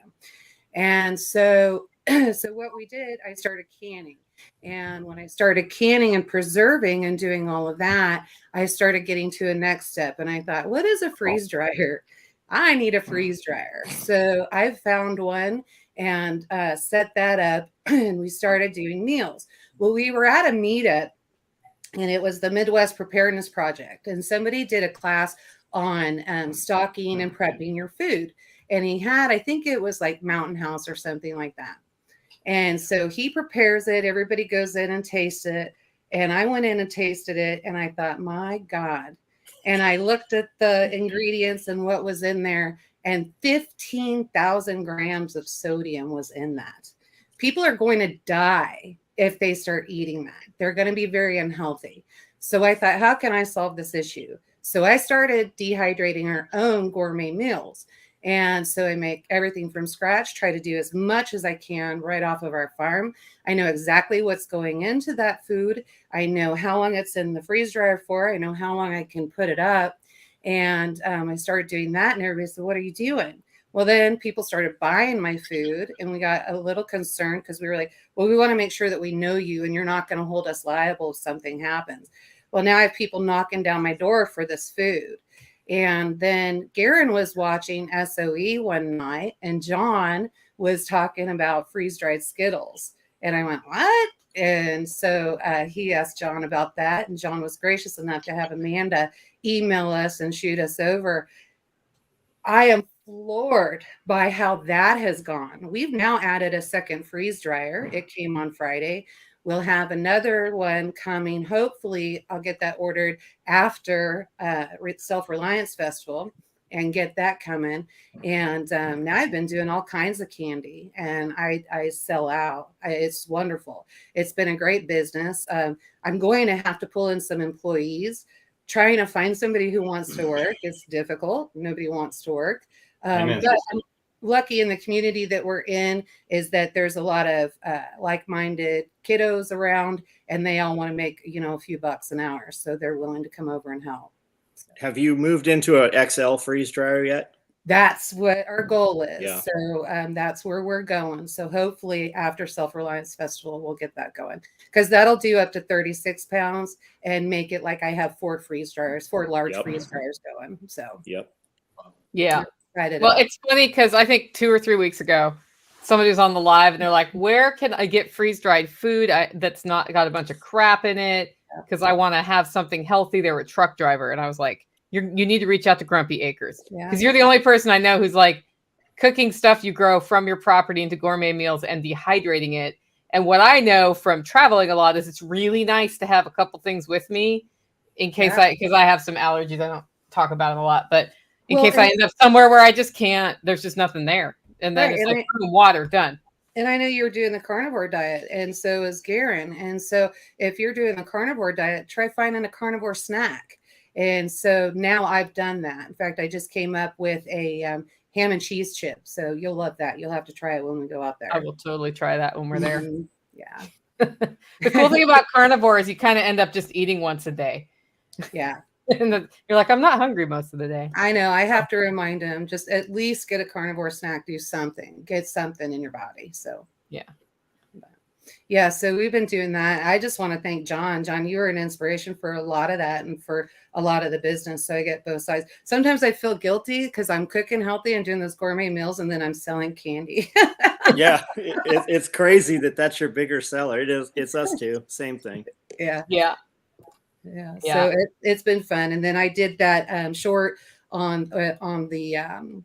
And so what we did, I started canning. And when I started canning and preserving and doing all of that, I started getting to a next step. And I thought, what is a freeze dryer? I need a freeze dryer. So I found one and set that up, and we started doing meals. Well, we were at a meetup, and it was the Midwest Preparedness Project. And somebody did a class on stocking and prepping your food. And he had, I think it was like Mountain House or something like that. And so he prepares it. Everybody goes in and tastes it. And I went in and tasted it. And I thought, my God. And I looked at the ingredients and what was in there. And 15,000 grams of sodium was in that. People are going to die if they start eating that. They're going to be very unhealthy. So I thought, how can I solve this issue? So I started dehydrating our own gourmet meals. And so I make everything from scratch, try to do as much as I can right off of our farm. I know exactly what's going into that food. I know how long it's in the freeze dryer for. I know how long I can put it up. And I started doing that, and everybody said, what are you doing? Well, then people started buying my food, and we got a little concerned, because we were like, well, we want to make sure that we know you, and you're not going to hold us liable if something happens. Well, now I have people knocking down my door for this food. And then Garen was watching SOE one night, and John was talking about freeze-dried Skittles. And I went, what? And so he asked John about that. And John was gracious enough to have Amanda email us and shoot us over. I am floored by how that has gone. We've now added a second freeze dryer. It came on Friday. We'll have another one coming. Hopefully, I'll get that ordered after Self Reliance Festival and get that coming. And now I've been doing all kinds of candy, and I sell out. It's wonderful. It's been a great business. I'm going to have to pull in some employees. Trying to find somebody who wants to work is difficult. Nobody wants to work. But I'm lucky in the community that we're in is that there's a lot of like-minded kiddos around, and they all want to make, a few bucks an hour. So they're willing to come over and help. Have you moved into an XL freeze dryer yet? That's what our goal is. Yeah. So that's where we're going. So hopefully after Self Reliance Festival, we'll get that going, because that'll do up to 36 pounds and make it like I have 4 large freeze dryers going. So Yeah. Well, it's funny because I think 2 or 3 weeks ago, somebody was on the live and they're like, where can I get freeze dried food that's not got a bunch of crap in it? Because I want to have something healthy. They were a truck driver. And I was like, you need to reach out to Grumpy Acres, because you're the only person I know who's like cooking stuff you grow from your property into gourmet meals and dehydrating it. And what I know from traveling a lot is it's really nice to have a couple things with me in case because I have some allergies. I don't talk about them a lot, but in case I end up somewhere where I just can't, there's just nothing there. And then it's like water, done. And I know you were doing the carnivore diet, and so is Garen. And so if you're doing the carnivore diet, try finding a carnivore snack. And so now I've done that. In fact, I just came up with a ham and cheese chip. So you'll love that. You'll have to try it when we go out there. I will totally try that when we're there. Yeah. The cool thing about carnivore is you kind of end up just eating once a day. Yeah. And you're like, I'm not hungry most of the day. I know. I have to remind him, just at least get a carnivore snack, do something, get something in your body. So Yeah, so we've been doing that. I just want to thank John. John, you were an inspiration for a lot of that and for a lot of the business. So I get both sides. Sometimes I feel guilty because I'm cooking healthy and doing those gourmet meals, and then I'm selling candy. Yeah, it's crazy that that's your bigger seller. It is. It's us too. Same thing. Yeah. Yeah. Yeah. Yeah. So it's been fun. And then I did that short on the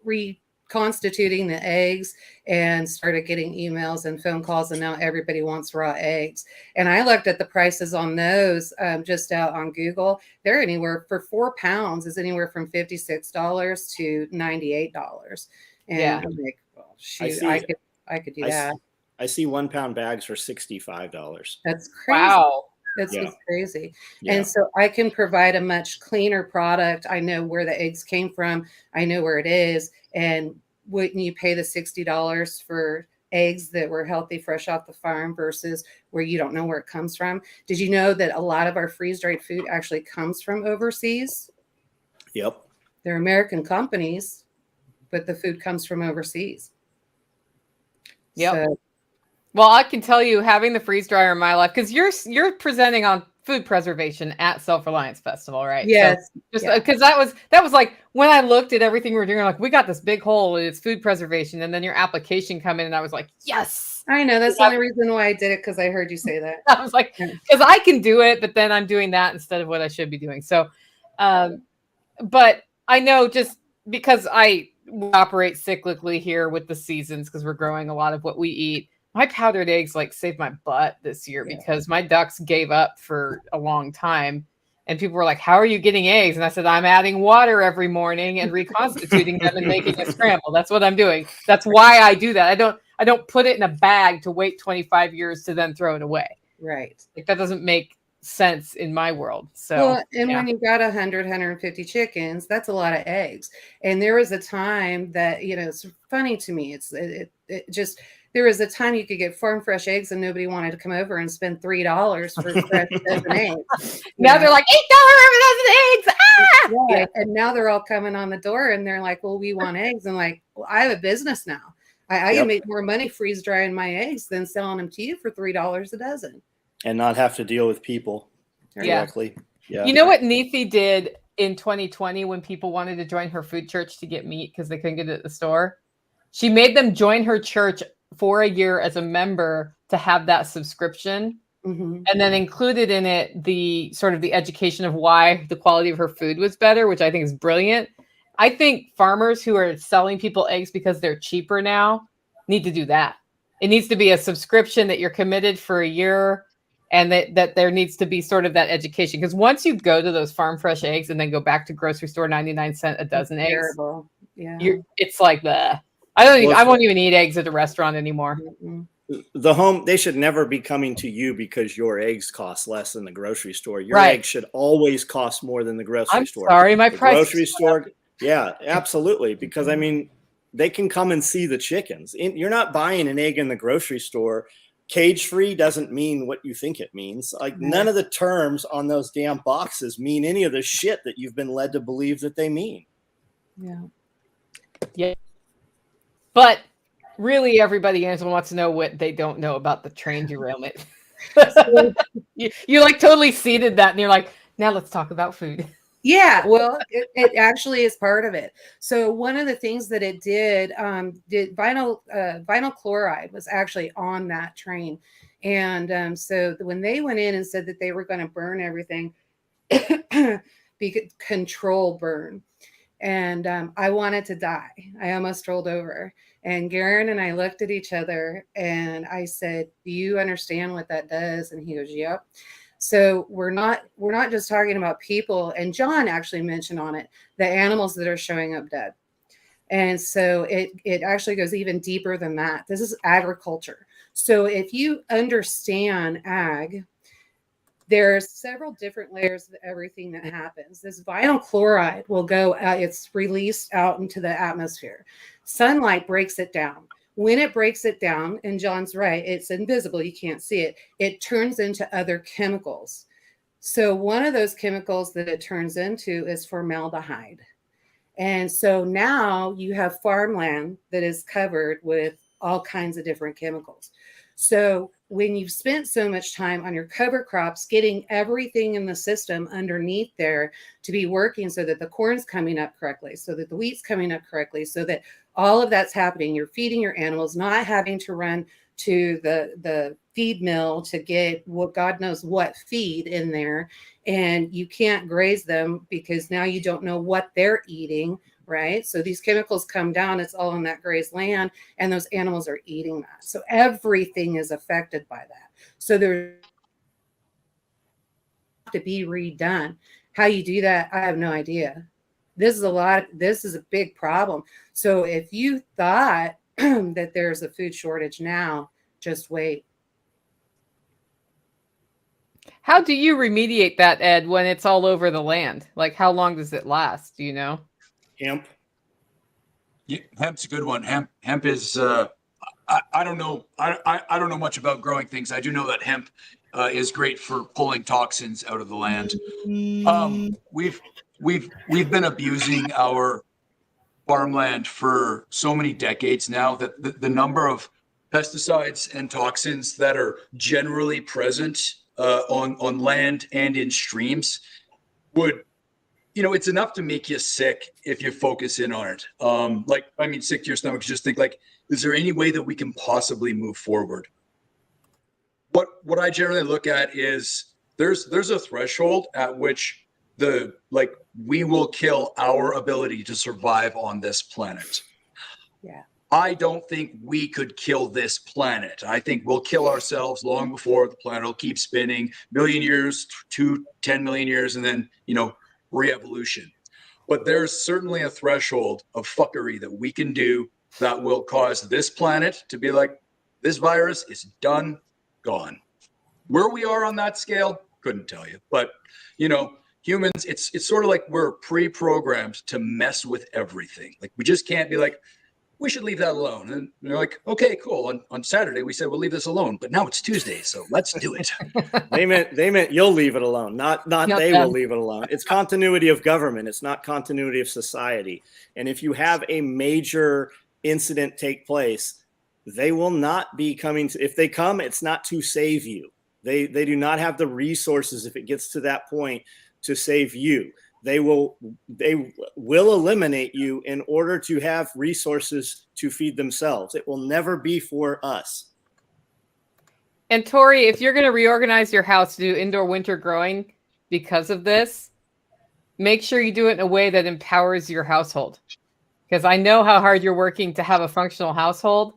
reconstituting the eggs, and started getting emails and phone calls, and now everybody wants raw eggs. And I looked at the prices on those just out on Google. They're anywhere for 4 pounds is anywhere from $56 to $98. And Yeah. I'm like, well, shoot, I could do that. I see 1 pound bags for $65. That's crazy. Wow. It's Yeah. just crazy. Yeah. And so I can provide a much cleaner product. I know where the eggs came from. I know where it is. And wouldn't you pay the $60 for eggs that were healthy, fresh off the farm versus where you don't know where it comes from? Did you know that a lot of our freeze-dried food actually comes from overseas? Yep. They're American companies, but the food comes from overseas. Yep. So, Well, I can tell you, having the freeze dryer in my life, because you're presenting on food preservation at Self Reliance Festival, right? yes. So just because that was like when I looked at everything we were doing, like we got this big hole, it's food preservation, and then your application come in, and I was like, yes. I know. That's the only reason why I did it, because I heard you say that. I was like, because I can do it, but then I'm doing that instead of what I should be doing. So, but I know just because we operate cyclically here with the seasons, because we're growing a lot of what we eat. My powdered eggs like saved my butt this year because my ducks gave up for a long time. And people were like, how are you getting eggs? And I said, I'm adding water every morning and reconstituting them and making a scramble. That's what I'm doing. That's why I do that. I don't put it in a bag to wait 25 years to then throw it away. Right. Like that doesn't make sense in my world. So, well, and when you've got 100, 150 chickens, that's a lot of eggs. And there was a time that, it's funny to me. There was a time you could get farm fresh eggs and nobody wanted to come over and spend $3 for fresh dozen eggs. Now they're like $8 every dozen eggs. Ah! Yeah. And now they're all coming on the door and they're like, well, we want eggs. And like, well, I have a business now. I can make more money freeze drying my eggs than selling them to you for $3 a dozen. And not have to deal with people directly. Yeah. You know what Neethi did in 2020 when people wanted to join her food church to get meat because they couldn't get it at the store? She made them join her church for a year as a member to have that subscription, and then included in it the sort of the education of why the quality of her food was better, which I think is brilliant. I think farmers who are selling people eggs because they're cheaper now need to do that. It needs to be a subscription that you're committed for a year, and that there needs to be sort of that education. Because once you go to those farm fresh eggs and then go back to grocery store 99-cent a dozen eggs, terrible. Yeah, it's like the I won't even eat eggs at a restaurant anymore. They should never be coming to you because your eggs cost less than the grocery store. Your eggs should always cost more than the grocery store. Sorry, my price. Grocery store. Yeah, absolutely. Because I mean, they can come and see the chickens. You're not buying an egg in the grocery store. Cage free doesn't mean what you think it means. Like none of the terms on those damn boxes mean any of the shit that you've been led to believe that they mean. Yeah. But really, everybody wants to know what they don't know about the train derailment. you like totally seeded that, and you're like, now let's talk about food. Yeah, well, it actually is part of it. So one of the things that it did vinyl chloride was actually on that train, and so when they went in and said that they were going to burn everything, control burn. And I wanted to die. I almost rolled over. And Garen and I looked at each other and I said, do you understand what that does? And he goes, yep. So we're not just talking about people. And John actually mentioned on it, the animals that are showing up dead. And so it actually goes even deeper than that. This is agriculture. So if you understand ag, there's several different layers of everything that happens. This vinyl chloride will go, it's released out into the atmosphere. Sunlight breaks it down. When it breaks it down, and John's right, it's invisible, you can't see it. It turns into other chemicals. So one of those chemicals that it turns into is formaldehyde. And so now you have farmland that is covered with all kinds of different chemicals. So when you've spent so much time on your cover crops, getting everything in the system underneath there to be working so that the corn's coming up correctly, so that the wheat's coming up correctly, so that all of that's happening, you're feeding your animals, not having to run to the feed mill to get what God knows what feed in there, and you can't graze them because now you don't know what they're eating, right? So these chemicals come down, it's all in that grazed land, and those animals are eating that. So everything is affected by that. So there's to be redone. How you do that, I have no idea. This is a big problem. So if you thought that there's a food shortage now, just wait. How do you remediate that, Ed, when it's all over the land? Like, how long does it last? Do you know? Hemp. Yeah, hemp's a good one. Hemp is I don't know. I don't know much about growing things. I do know that hemp is great for pulling toxins out of the land. We've been abusing our farmland for so many decades now that the number of pesticides and toxins that are generally present on land and in streams would, it's enough to make you sick if you focus in on it. Sick to your stomach. Just think like, is there any way that we can possibly move forward? What I generally look at is there's a threshold at which we will kill our ability to survive on this planet. Yeah. I don't think we could kill this planet. I think we'll kill ourselves long before the planet will keep spinning, million years to 10 million years, and then, re-evolution. But there's certainly a threshold of fuckery that we can do that will cause this planet to be like, this virus is done, gone. Where we are on that scale, couldn't tell you. But, humans, it's sort of like we're pre-programmed to mess with everything. Like, we just can't be like, we should leave that alone. And they're like, okay, cool. On Saturday, we said we'll leave this alone, but now it's Tuesday, so let's do it. They meant you'll leave it alone, not they them. will leave it alone. It's continuity of government. It's not continuity of society. And if you have a major incident take place, they will not be coming to, if they come, it's not to save you. They do not have the resources if it gets to that point to save you. They will eliminate you in order to have resources to feed themselves. It will never be for us. And Tori, if you're going to reorganize your house to do indoor winter growing because of this, make sure you do it in a way that empowers your household. Because I know how hard you're working to have a functional household.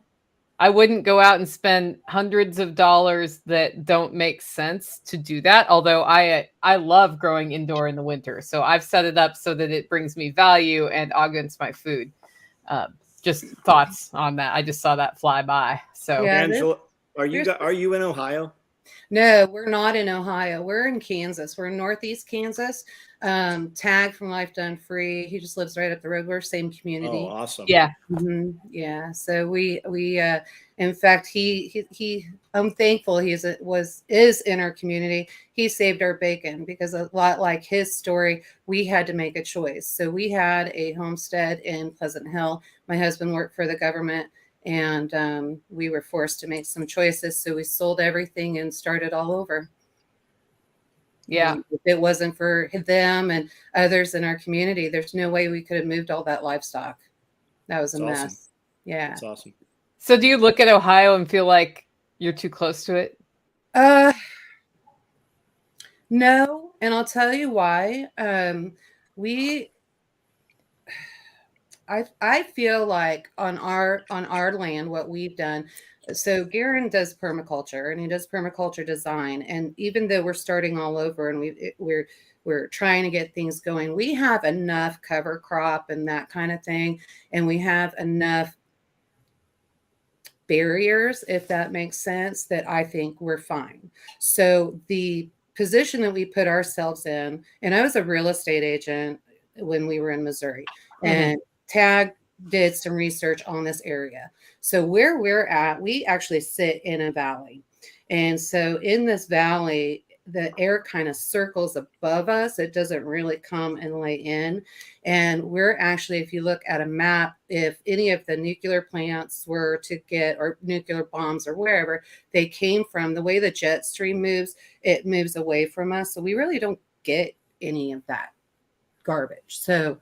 I wouldn't go out and spend hundreds of dollars that don't make sense to do that. Although I love growing indoor in the winter. So I've set it up so that it brings me value and augments my food. Just thoughts on that. I just saw that fly by. So Yeah, Angela, are you in Ohio? No, we're not in Ohio. We're in Kansas. We're in Northeast Kansas. Tag from Life Done Free. He just lives right up the road. We're same community. Oh, awesome. yeah. Mm-hmm. Yeah. So we in fact, he I'm thankful he is in our community. He saved our bacon because a lot like his story, we had to make a choice. So we had a homestead in Pleasant Hill. My husband worked for the government, and we were forced to make some choices. So we sold everything and started all over. Yeah. If it wasn't for them and others in our community, there's no way we could have moved all that livestock. That was a That's mess. awesome. Yeah. That's awesome. So do you look at Ohio and feel like you're too close to it? No, and I'll tell you why. I feel like on our land, what we've done. So Garen does permaculture, and he does permaculture design. And even though we're starting all over, and we're trying to get things going, we have enough cover crop and that kind of thing, and we have enough barriers, if that makes sense, that I think we're fine. So the position that we put ourselves in, and I was a real estate agent when we were in Missouri, and Tag did some research on this area. So where we're at, we actually sit in a valley. And so in this valley, the air kind of circles above us. It doesn't really come and lay in. And we're actually, if you look at a map, if any of the nuclear plants were to get, or nuclear bombs or wherever they came from, the way the jet stream moves, it moves away from us. So we really don't get any of that garbage. So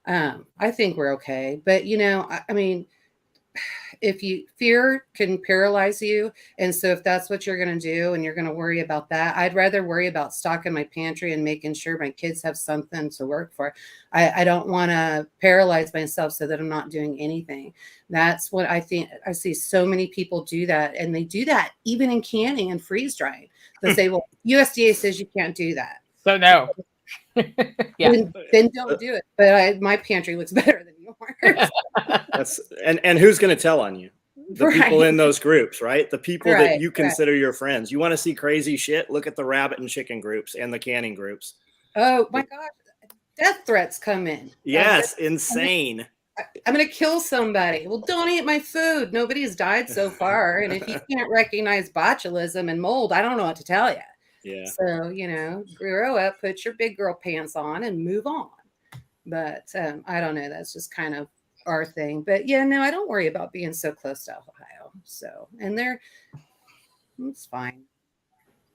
I think we're okay. But, I mean, if fear can paralyze you. And so if that's what you're going to do and you're going to worry about that, I'd rather worry about stocking my pantry and making sure my kids have something to work for. I don't want to paralyze myself so that I'm not doing anything. That's what I think. I see so many people do that, and they do that even in canning and freeze drying. They'll say, well, USDA says you can't do that. So no. Yeah. Then don't do it. But my pantry looks better than yours. And who's going to tell on you? The people in those groups, right? The people that you consider your friends. You want to see crazy shit? Look at the rabbit and chicken groups and the canning groups. Oh my gosh. Death threats come in. Yes. Insane. I'm going to kill somebody. Well, don't eat my food. Nobody's died so far. And if you can't recognize botulism and mold, I don't know what to tell you. Yeah. So, grow up, put your big girl pants on and move on. But I don't know. That's just kind of our thing. But yeah, no, I don't worry about being so close to Ohio. So, and it's fine.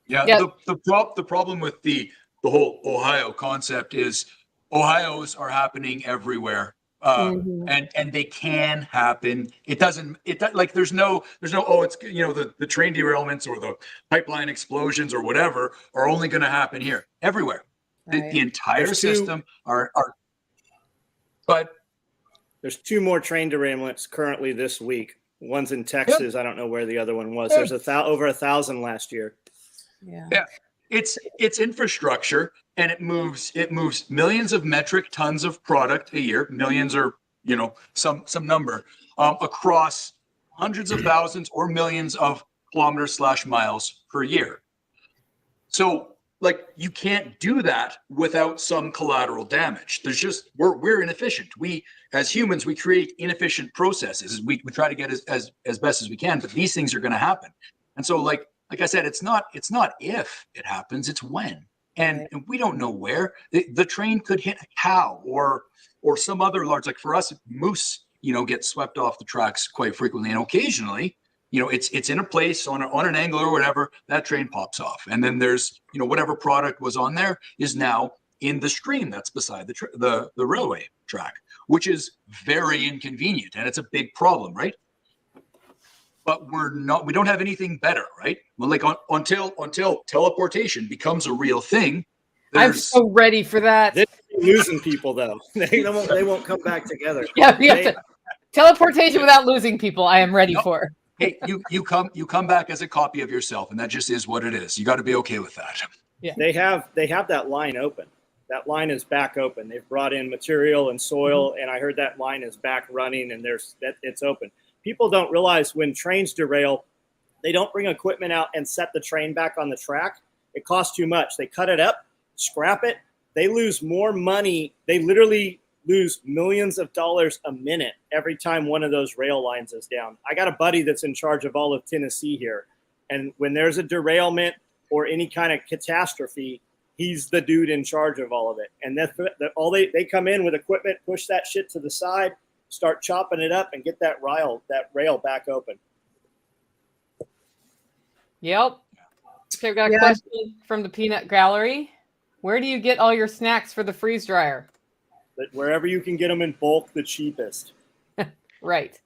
Yeah. The problem with the whole Ohio concept is Ohio's are happening everywhere. And they can happen. There's no, it's, the train derailments or the pipeline explosions or whatever are only going to happen here, everywhere. Right. The entire system but there's 2 more train derailments currently this week. One's in Texas. I don't know where the other one was. There's over 1,000 last year. Yeah. It's infrastructure, and it moves millions of metric tons of product a year, millions or some number across hundreds of thousands or millions of kilometers/miles per year. So you can't do that without some collateral damage. There's just we're inefficient. We as humans, we create inefficient processes. We try to get as best as we can, but these things are going to happen. And so like I said, it's not if it happens, it's when. And we don't know where. The train could hit a cow or some other large, like for us, moose, get swept off the tracks quite frequently. And occasionally, it's in a place on an angle or whatever, that train pops off. And then there's, whatever product was on there is now in the stream that's beside the railway track, which is very inconvenient. And it's a big problem, right? But we don't have anything better, right? Well, until teleportation becomes a real thing. I'm so ready for that. They're losing people, though. They won't come back together. Yeah, teleportation without losing people. I am ready for. Hey, you come back as a copy of yourself, and that just is what it is. You got to be okay with that. Yeah, they have that line open. That line is back open. They've brought in material and soil, and I heard that line is back running, and it's open. People don't realize when trains derail, they don't bring equipment out and set the train back on the track. It costs too much. They cut it up, scrap it. They lose more money. They literally lose millions of dollars a minute every time one of those rail lines is down. I got a buddy that's in charge of all of Tennessee here. And when there's a derailment or any kind of catastrophe, he's the dude in charge of all of it. And they come in with equipment, push that shit to the side, start chopping it up, and get that rail back open. Yep. Okay, we've got a question from the Peanut Gallery. Where do you get all your snacks for the freeze dryer? Wherever you can get them in bulk, the cheapest. Right.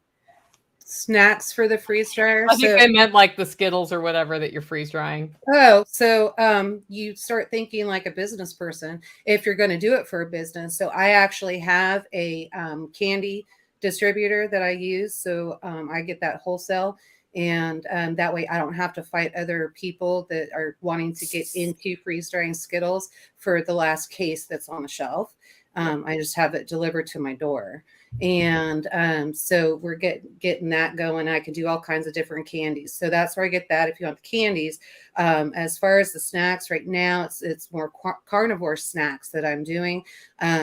Snacks for the freeze dryer. I think they meant like the Skittles or whatever that you're freeze drying. Oh, so you start thinking like a business person if you're going to do it for a business. So I actually have a candy distributor that I use. So I get that wholesale. And that way I don't have to fight other people that are wanting to get into freeze drying Skittles for the last case that's on the shelf. I just have it delivered to my door. And so we're getting that going. I can do all kinds of different candies. So that's where I get that if you want the candies. As far as the snacks right now, it's more carnivore snacks that I'm doing.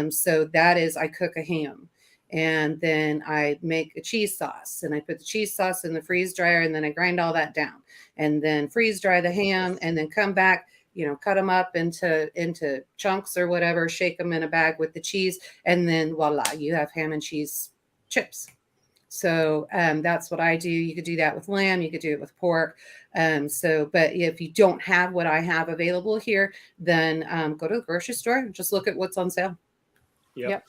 So that is, I cook a ham. And then I make a cheese sauce, and I put the cheese sauce in the freeze dryer, and then I grind all that down and then freeze dry the ham, and then come back, cut them up into chunks or whatever, shake them in a bag with the cheese, and then voila, you have ham and cheese chips. So that's what I do. You could do that with lamb. You could do it with pork. But if you don't have what I have available here, then go to the grocery store and just look at what's on sale. Yep.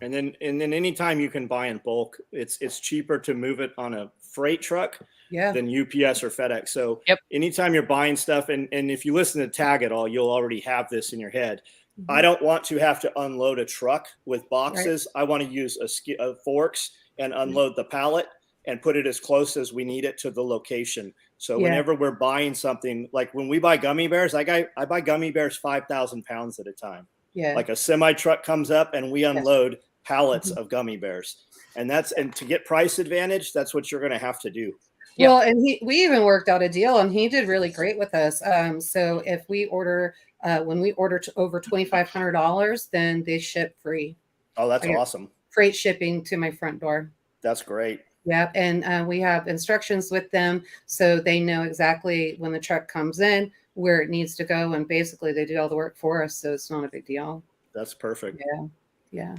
And then anytime you can buy in bulk, it's cheaper to move it on a freight truck than UPS or FedEx. So anytime you're buying stuff, and if you listen to Tag at all, you'll already have this in your head. Mm-hmm. I don't want to have to unload a truck with boxes. Right. I want to use a forks and unload the pallet and put it as close as we need it to the location. So whenever we're buying something, like when we buy gummy bears, I buy gummy bears 5,000 pounds at a time. Yeah. Like a semi truck comes up and we unload pallets of gummy bears. And to get price advantage, that's what you're going to have to do. Well, and we even worked out a deal, and he did really great with us. So if we order, when we order to over $2,500, then they ship free. Oh, that's awesome. Freight shipping to my front door. That's great. Yeah. And we have instructions with them, so they know exactly when the truck comes in, where it needs to go. And basically they do all the work for us. So it's not a big deal. That's perfect. Yeah. Yeah.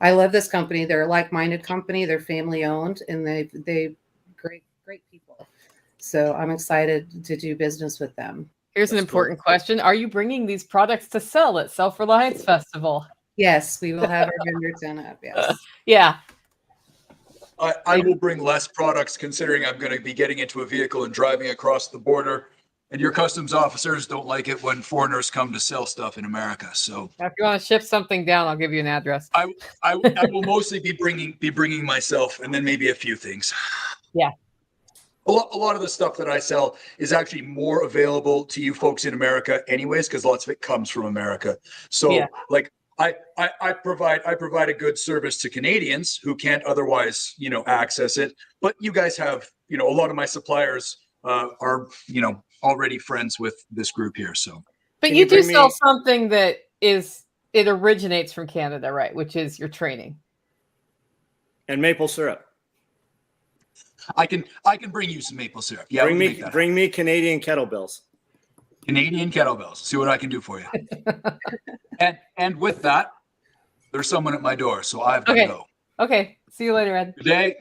I love this company. They're a like-minded company. They're family owned, and they great people. So I'm excited to do business with them. Here's an important question. Are you bringing these products to sell at Self Reliance Festival? Yes, we will have our vendor turn up. Yes. Yeah. I will bring less products, considering I'm going to be getting into a vehicle and driving across the border. And your customs officers don't like it when foreigners come to sell stuff in America. So if you want to ship something down, I'll give you an address. I will mostly be bringing myself, and then maybe a few things. Yeah. A lot of the stuff that I sell is actually more available to you folks in America anyways, because lots of it comes from America. So like I provide a good service to Canadians who can't otherwise, access it. But you guys have, a lot of my suppliers are, already friends with this group here. So, but you do sell something that it originates from Canada, right? Which is your training and maple syrup. I can bring you some maple syrup. Yeah, bring me Canadian kettlebells. Canadian kettlebells. See what I can do for you. and with that, there's someone at my door, so I've got to go. Okay. See you later, Ed. Good day.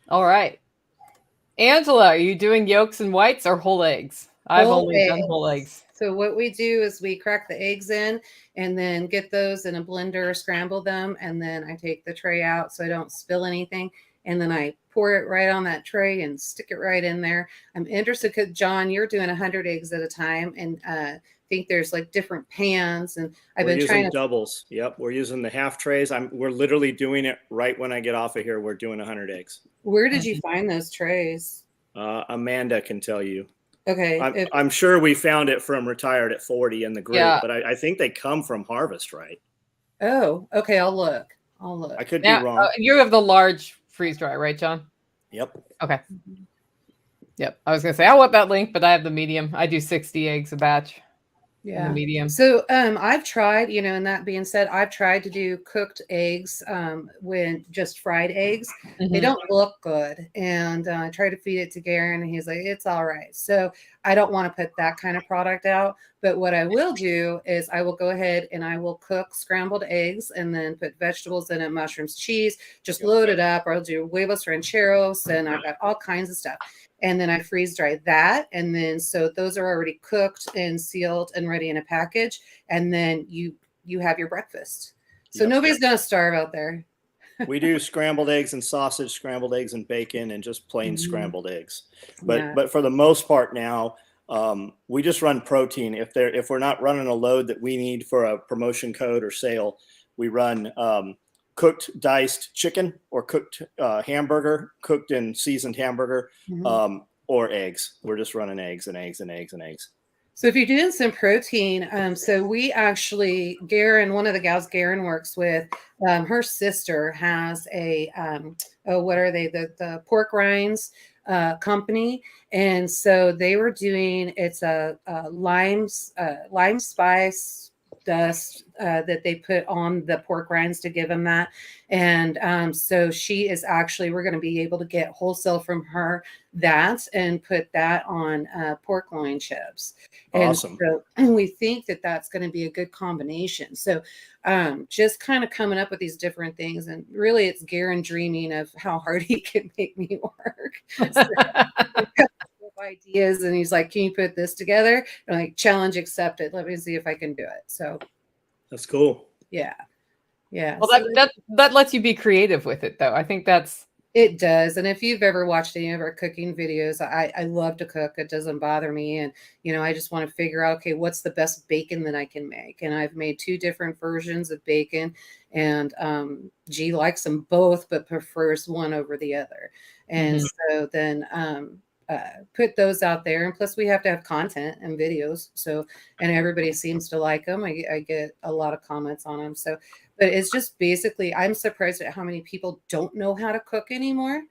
All right. Angela, are you doing yolks and whites or whole eggs? I've only done whole eggs. So what we do is we crack the eggs in and then get those in a blender, scramble them, and then I take the tray out so I don't spill anything. And then I pour it right on that tray and stick it right in there. I'm interested because, John, you're doing 100 eggs at a time, and I think there's like different pans. And we're using doubles. Yep, we're using the half trays. We're literally doing it right when I get off of here. We're doing 100 eggs. Where did you find those trays? Amanda can tell you. Okay. I'm sure we found it from Retired at 40 in the group, but I think they come from Harvest, right? Oh, okay. I'll look. I could be wrong. You have the large freeze dry, right, John? Yep. Okay. Yep. I was going to say, I want that link, but I have the medium. I do 60 eggs a batch. Yeah. The medium. So I've tried, and that being said, I've tried to do cooked eggs when just fried eggs. Mm-hmm. They don't look good. And I tried to feed it to Garen, and he's like, it's all right. So I don't want to put that kind of product out. But what I will do is I will go ahead and I will cook scrambled eggs and then put vegetables in it, mushrooms, cheese, just load it up. Or I'll do huevos rancheros, and I've got all kinds of stuff. And then I freeze dry that. And then, so those are already cooked and sealed and ready in a package. And then you have your breakfast. So nobody's going to starve out there. We do scrambled eggs and sausage, scrambled eggs and bacon, and just plain scrambled eggs. But for the most part now, we just run protein. If we're not running a load that we need for a promotion code or sale, we run cooked diced chicken or cooked hamburger, cooked and seasoned hamburger, or eggs. We're just running eggs and eggs and eggs and eggs. So if you're doing some protein, so we actually, Garen, one of the gals Garen works with, her sister has a, what are they? The pork rinds company. And so they were doing, it's a lime spice salt dust that they put on the pork rinds to give them that. And so she is actually, we're going to be able to get wholesale from her that and put that on pork loin chips. Awesome. And we think that that's going to be a good combination. So just kind of coming up with these different things. And really, it's Garen dreaming of how hard he can make me work. So, ideas, and he's like, can you put this together? And I'm like, challenge accepted. Let me see if I can do it. So that's cool. Yeah. Well, that lets you be creative with it, though. I think it does. And if you've ever watched any of our cooking videos, I love to cook. It doesn't bother me. And, I just want to figure out, okay, what's the best bacon that I can make? And I've made 2 different versions of bacon. And G likes them both, but prefers one over the other. And so then put those out there. And plus we have to have content and videos. So, and everybody seems to like them. I get a lot of comments on them. So, but it's just basically, I'm surprised at how many people don't know how to cook anymore.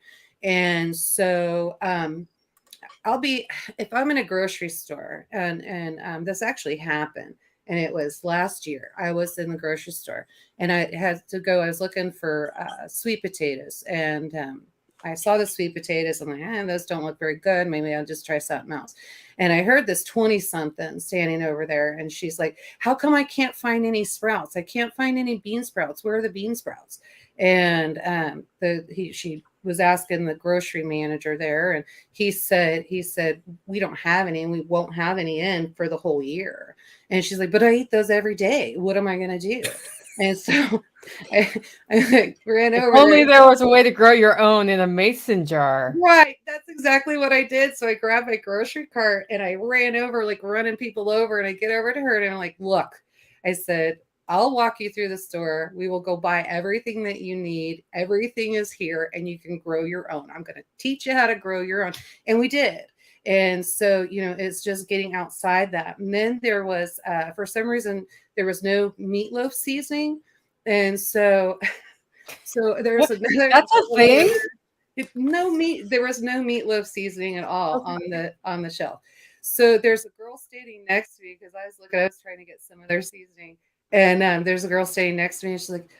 And so if I'm in a grocery store and this actually happened, and it was last year, I was in the grocery store and I had to go, I was looking for sweet potatoes, and I saw the sweet potatoes. I'm like, those don't look very good. Maybe I'll just try something else. And I heard this 20-something standing over there. And she's like, how come I can't find any sprouts? I can't find any bean sprouts. Where are the bean sprouts? And she was asking the grocery manager there. And he said, we don't have any, and we won't have any in for the whole year. And she's like, but I eat those every day. What am I going to do? And so I ran over. If only there was a way to grow your own in a mason jar. Right. That's exactly what I did. So I grabbed my grocery cart and I ran over, like running people over. And I get over to her and I'm like, look, I said, I'll walk you through the store. We will go buy everything that you need. Everything is here and you can grow your own. I'm going to teach you how to grow your own. And we did. And so, it's just getting outside that. And then there was, for some reason, there was no meatloaf seasoning. And so there's another. That's a thing? There was no meatloaf seasoning at all on the shelf. So there's a girl standing next to me because I was trying to get some of their seasoning. And there's a girl standing next to me and she's like,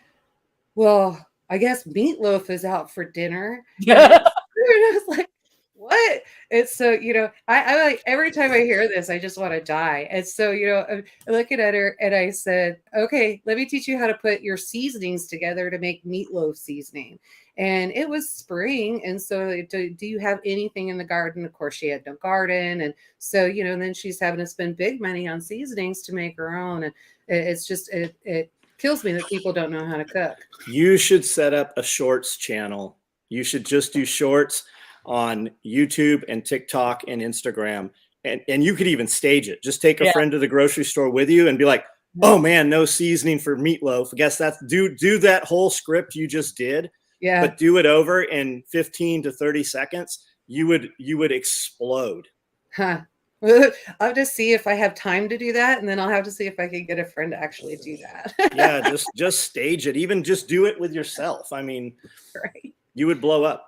well, I guess meatloaf is out for dinner. And I was like, what? It's so, I like every time I hear this, I just want to die. And so, I'm looking at her and I said, okay, let me teach you how to put your seasonings together to make meatloaf seasoning. And it was spring. And so do you have anything in the garden? Of course, she had no garden. And so, and then she's having to spend big money on seasonings to make her own. And it's just, it kills me that people don't know how to cook. You should set up a shorts channel. You should just do shorts on YouTube and TikTok and Instagram. And you could even stage it. Just take a friend to the grocery store with you and be like, oh man, no seasoning for meatloaf. I guess that's do that whole script you just did. Yeah. But do it over in 15 to 30 seconds. You would explode. Huh. I'll have to see if I have time to do that. And then I'll have to see if I can get a friend to actually do that. Yeah. Just stage it. Even just do it with yourself. I mean, right. You would blow up.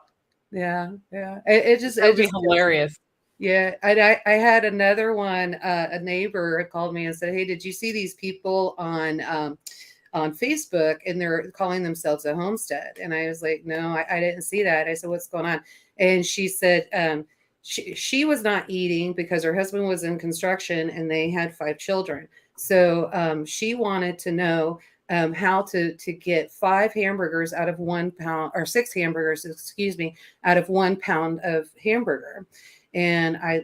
Yeah. It would be hilarious. Yeah. I had another one, a neighbor called me and said, hey, did you see these people on Facebook and they're calling themselves a homestead? And I was like, no, I didn't see that. I said, what's going on? And she said, she was not eating because her husband was in construction and they had 5 children. So she wanted to know how to get 5 hamburgers out of 1 pound, or 6 hamburgers, out of 1 pound of hamburger. And I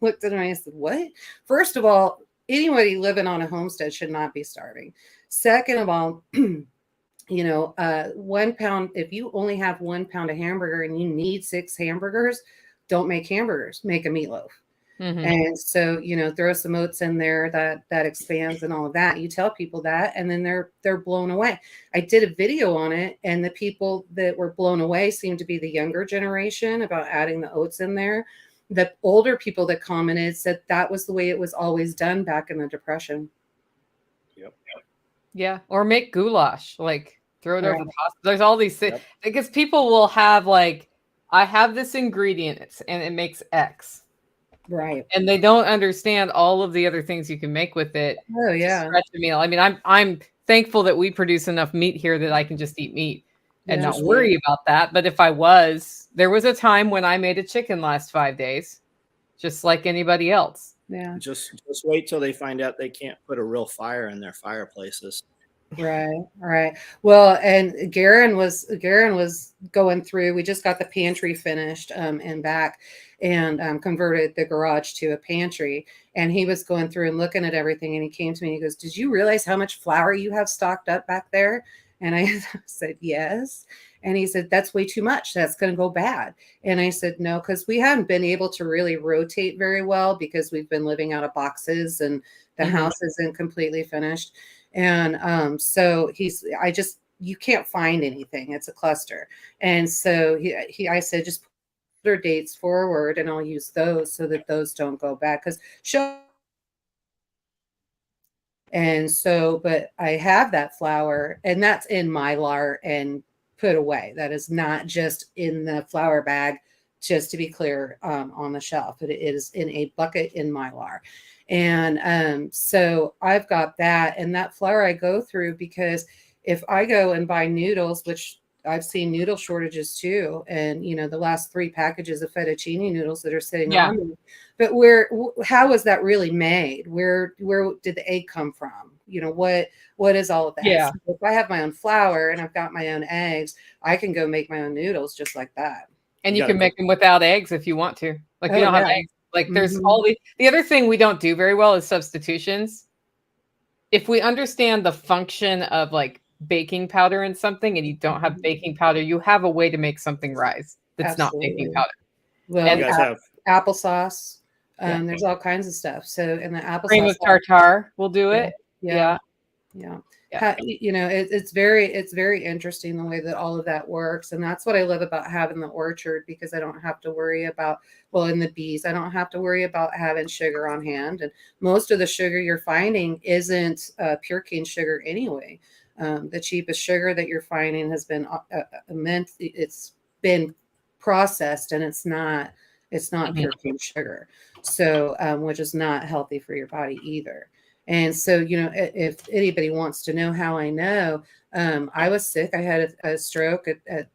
looked at her and I said, what? First of all, anybody living on a homestead should not be starving. Second of all, 1 pound, if you only have 1 pound of hamburger and you need 6 hamburgers, don't make hamburgers, make a meatloaf. Mm-hmm. And so, throw some oats in there that expands and all of that. You tell people that, and then they're blown away. I did a video on it, and the people that were blown away seemed to be the younger generation about adding the oats in there. The older people that commented said that was the way it was always done back in the Depression. Yep. Yeah. Or make goulash, like throw it over pasta. There's all these things because people will have like, I have this ingredient and it makes X. Right. and they don't understand all of the other things you can make with it. Oh To yeah. stretch a meal. I mean, I'm thankful that we produce enough meat here that I can just eat meat and Yeah. not worry about that. But if there was a time when I made a chicken last 5 days, just like anybody else. Yeah. Just wait till they find out they can't put a real fire in their fireplaces. Right, right. Well, and Garen was going through. We just got the pantry finished and back, and converted the garage to a pantry. And he was going through and looking at everything. And he came to me and he goes, "Did you realize how much flour you have stocked up back there?" And I said, "Yes." And he said, "That's way too much. That's going to go bad." And I said, "No, because we haven't been able to really rotate very well because we've been living out of boxes and the house isn't completely finished." And so you can't find anything. It's a cluster. And so I said, just put their dates forward and I'll use those so that those don't go back. And so, but I have that flour and that's in Mylar and put away. That is not just in the flour bag, just to be clear, on the shelf. It is in a bucket in Mylar. And so I've got that, and that flour I go through, because if I go and buy noodles, which I've seen noodle shortages too, and the last 3 packages of fettuccine noodles that are sitting on me, but how is that really made? Where did the egg come from? What is all of that? Yeah. So if I have my own flour and I've got my own eggs, I can go make my own noodles just like that. And you can make them without eggs if you want to. Like we don't have eggs. Like there's all the other thing we don't do very well is substitutions. If we understand the function of like baking powder in something and you don't have baking powder, you have a way to make something rise that's not baking powder. Well, you guys have applesauce. There's all kinds of stuff. So in the applesauce, cream of tartar will do it. Yeah. It's very interesting the way that all of that works. And that's what I love about having the orchard, because I don't have to worry about, in the bees, I don't have to worry about having sugar on hand. And most of the sugar you're finding isn't pure cane sugar anyway. The cheapest sugar that you're finding has been it's been processed, and it's not pure cane sugar. So, which is not healthy for your body either. And so, if anybody wants to know how I know, I was sick. I had a stroke at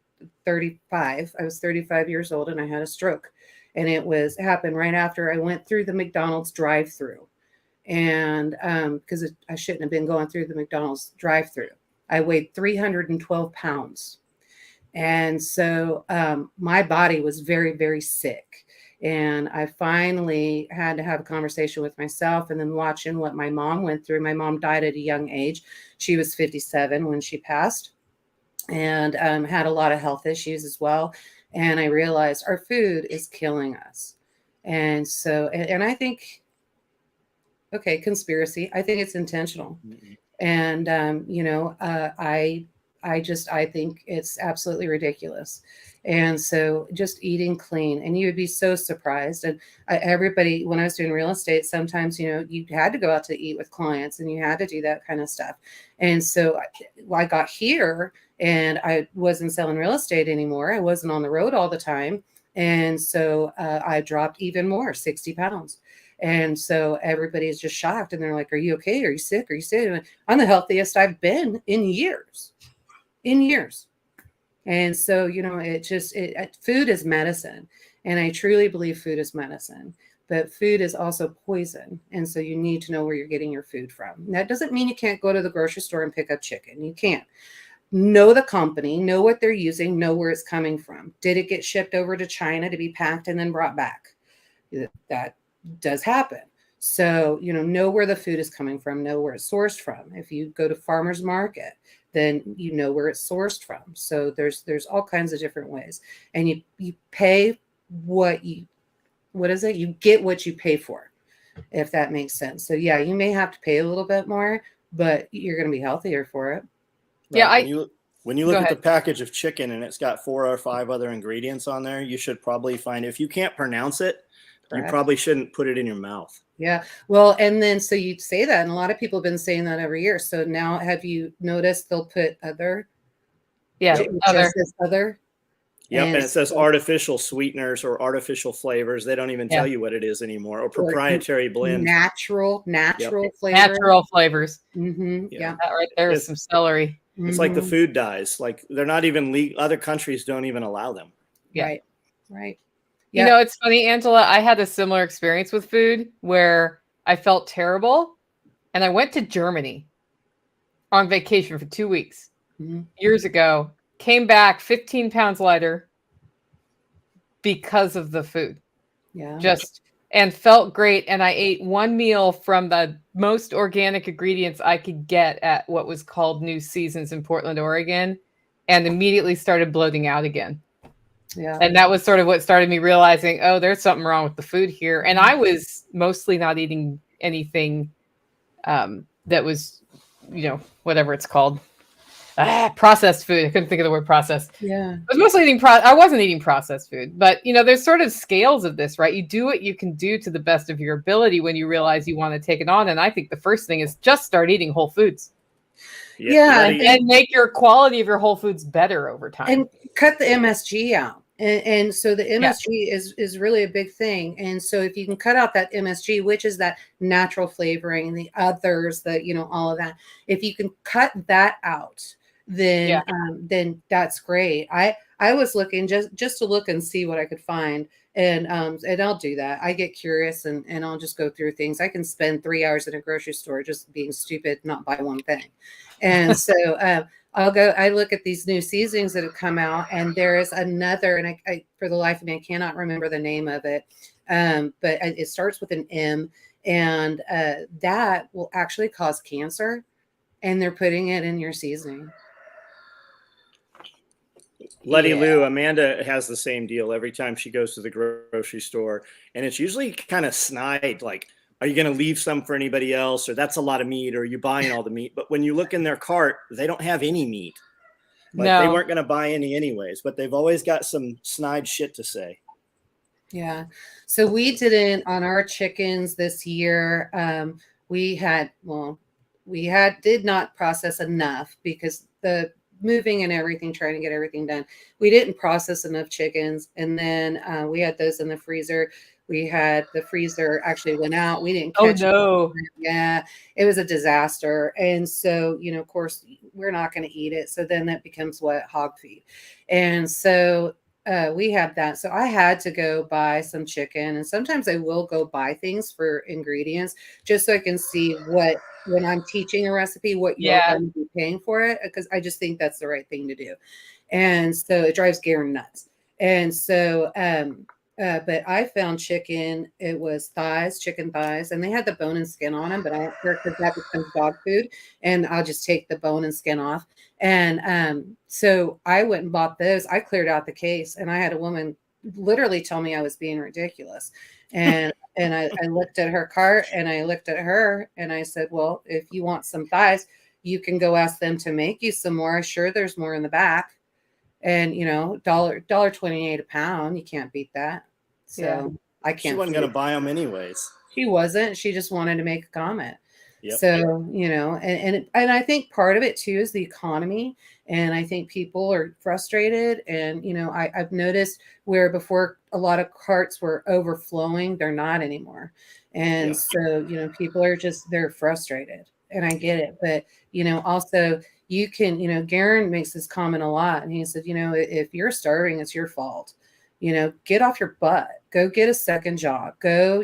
35. I was 35 years old and I had a stroke, and it happened right after I went through the McDonald's drive-through. And because I shouldn't have been going through the McDonald's drive-through. I weighed 312 pounds. And so my body was very, very sick. And I finally had to have a conversation with myself, and then watching what my mom went through. My mom died at a young age. She was 57 when she passed, and had a lot of health issues as well. And I realized our food is killing us. And so, and I think, okay, conspiracy, I think it's intentional. And, I think it's absolutely ridiculous. And so just eating clean, and you would be so surprised. And everybody, when I was doing real estate, sometimes, you had to go out to eat with clients and you had to do that kind of stuff. And so I got here and I wasn't selling real estate anymore. I wasn't on the road all the time. And so I dropped even more, 60 pounds. And so everybody is just shocked, and they're like, "Are you okay? Are you sick? Are you sick?" I'm the healthiest I've been in years. And so, food is medicine. And I truly believe food is medicine, but food is also poison. And so you need to know where you're getting your food from. That doesn't mean you can't go to the grocery store and pick up chicken. You can't. Know the company, know what they're using, know where it's coming from. Did it get shipped over to China to be packed and then brought back? That does happen. So, know where the food is coming from, know where it's sourced from. If you go to farmer's market, then you know where it's sourced from. So there's all kinds of different ways. And you pay what you get what you pay for, if that makes sense. So yeah, you may have to pay a little bit more, but you're going to be healthier for it. Yeah. When you look at the package of chicken and it's got 4 or 5 other ingredients on there, you should probably find, if you can't pronounce it, you probably shouldn't put it in your mouth. Yeah. Well, and then, so you say that, and a lot of people have been saying that every year. So now, have you noticed they'll put other? Yeah. Other. Yep, and it says so- artificial sweeteners or artificial flavors. They don't even tell you what it is anymore, or proprietary blend. natural flavor. Natural flavors. Yeah. That right there is It's- some celery. It's like the food dyes. Like they're not even legal. Other countries don't even allow them. Yeah. Right. You know, it's funny, Angela. I had a similar experience with food where I felt terrible, and I went to Germany on vacation for 2 weeks years ago. Came back 15 pounds lighter because of the food. Yeah. And felt great. And I ate one meal from the most organic ingredients I could get at what was called New Seasons in Portland, Oregon, and immediately started bloating out again. Yeah. And that was sort of what started me realizing, oh, there's something wrong with the food here. And I was mostly not eating anything that was, whatever it's called. Processed food. I couldn't think of the word processed. Yeah. I was mostly eating I wasn't eating processed food, but there's sort of scales of this, right? You do what you can do to the best of your ability when you realize you want to take it on. And I think the first thing is just start eating whole foods. Yeah. And make your quality of your whole foods better over time. And cut the MSG out. And so the MSG is really a big thing. And so if you can cut out that MSG, which is that natural flavoring, and the others, all of that, if you can cut that out, then that's great. I was looking just to look and see what I could find. And I'll do that. I get curious and I'll just go through things. I can spend 3 hours in a grocery store just being stupid, not buy one thing. And so I look at these new seasonings that have come out, and there is another, and I for the life of me, I cannot remember the name of it. But it starts with an M, and that will actually cause cancer, and they're putting it in your seasoning. Letty Lou, Amanda has the same deal every time she goes to the grocery store. And it's usually kind of snide, like, are you going to leave some for anybody else? Or that's a lot of meat, or are you buying all the meat? But when you look in their cart, they don't have any meat. Like they weren't going to buy any anyways, but they've always got some snide shit to say. Yeah. So we didn't, on our chickens this year, did not process enough because the moving and everything, trying to get everything done. We didn't process enough chickens. And then we had those in the freezer. We had the freezer actually went out. We didn't catch it. Yeah, it was a disaster. And so, of course, we're not going to eat it. So then that becomes hog feed. And so we have that. So I had to go buy some chicken. And sometimes I will go buy things for ingredients just so I can see when I'm teaching a recipe, what you're going to be paying for it. Because I just think that's the right thing to do. And so it drives Garen nuts. And so, but I found chicken. It was chicken thighs, and they had the bone and skin on them, but I don't care because that becomes dog food, and I'll just take the bone and skin off. And so I went and bought those. I cleared out the case, and I had a woman literally tell me I was being ridiculous. And I looked at her cart, and I looked at her, and I said, well, if you want some thighs, you can go ask them to make you some more. Sure, there's more in the back. And $1.28 a pound, you can't beat that. So I can't. She wasn't going to buy them anyways. She wasn't. She just wanted to make a comment. Yep. So and I think part of it too is the economy, and I think people are frustrated. And I've noticed where before a lot of carts were overflowing, they're not anymore. And so people are they're frustrated, and I get it. But also. You can, Garen makes this comment a lot, and he said, if you're starving, it's your fault. Get off your butt, go get a second job, go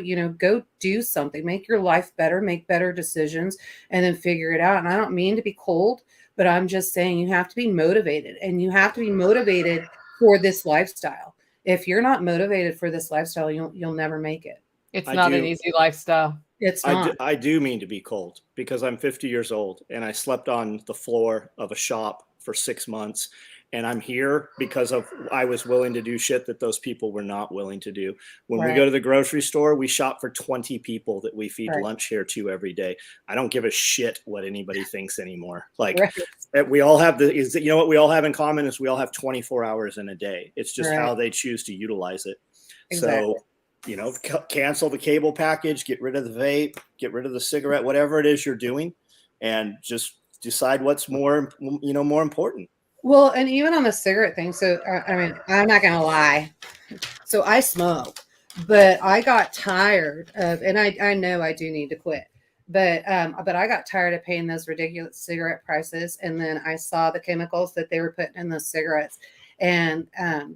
do something, make your life better, make better decisions, and then figure it out. And I don't mean to be cold, but I'm just saying you have to be motivated, and you have to be motivated for this lifestyle. If you're not motivated for this lifestyle, you'll never make it. It's not an easy lifestyle. It's not. I do mean to be cold because I'm 50 years old and I slept on the floor of a shop for 6 months, and I'm here because I was willing to do shit that those people were not willing to do. When we go to the grocery store, we shop for 20 people that we feed lunch here to every day. I don't give a shit what anybody thinks anymore. Like we all have what we all have in common is we all have 24 hours in a day. It's just how they choose to utilize it. Exactly. So cancel the cable package, get rid of the vape, get rid of the cigarette, whatever it is you're doing, and just decide what's more important. Well, and even on the cigarette thing. So, I mean, I'm not going to lie. So I smoke, but I got tired of, and I know I do need to quit, but I got tired of paying those ridiculous cigarette prices. And then I saw the chemicals that they were putting in those cigarettes and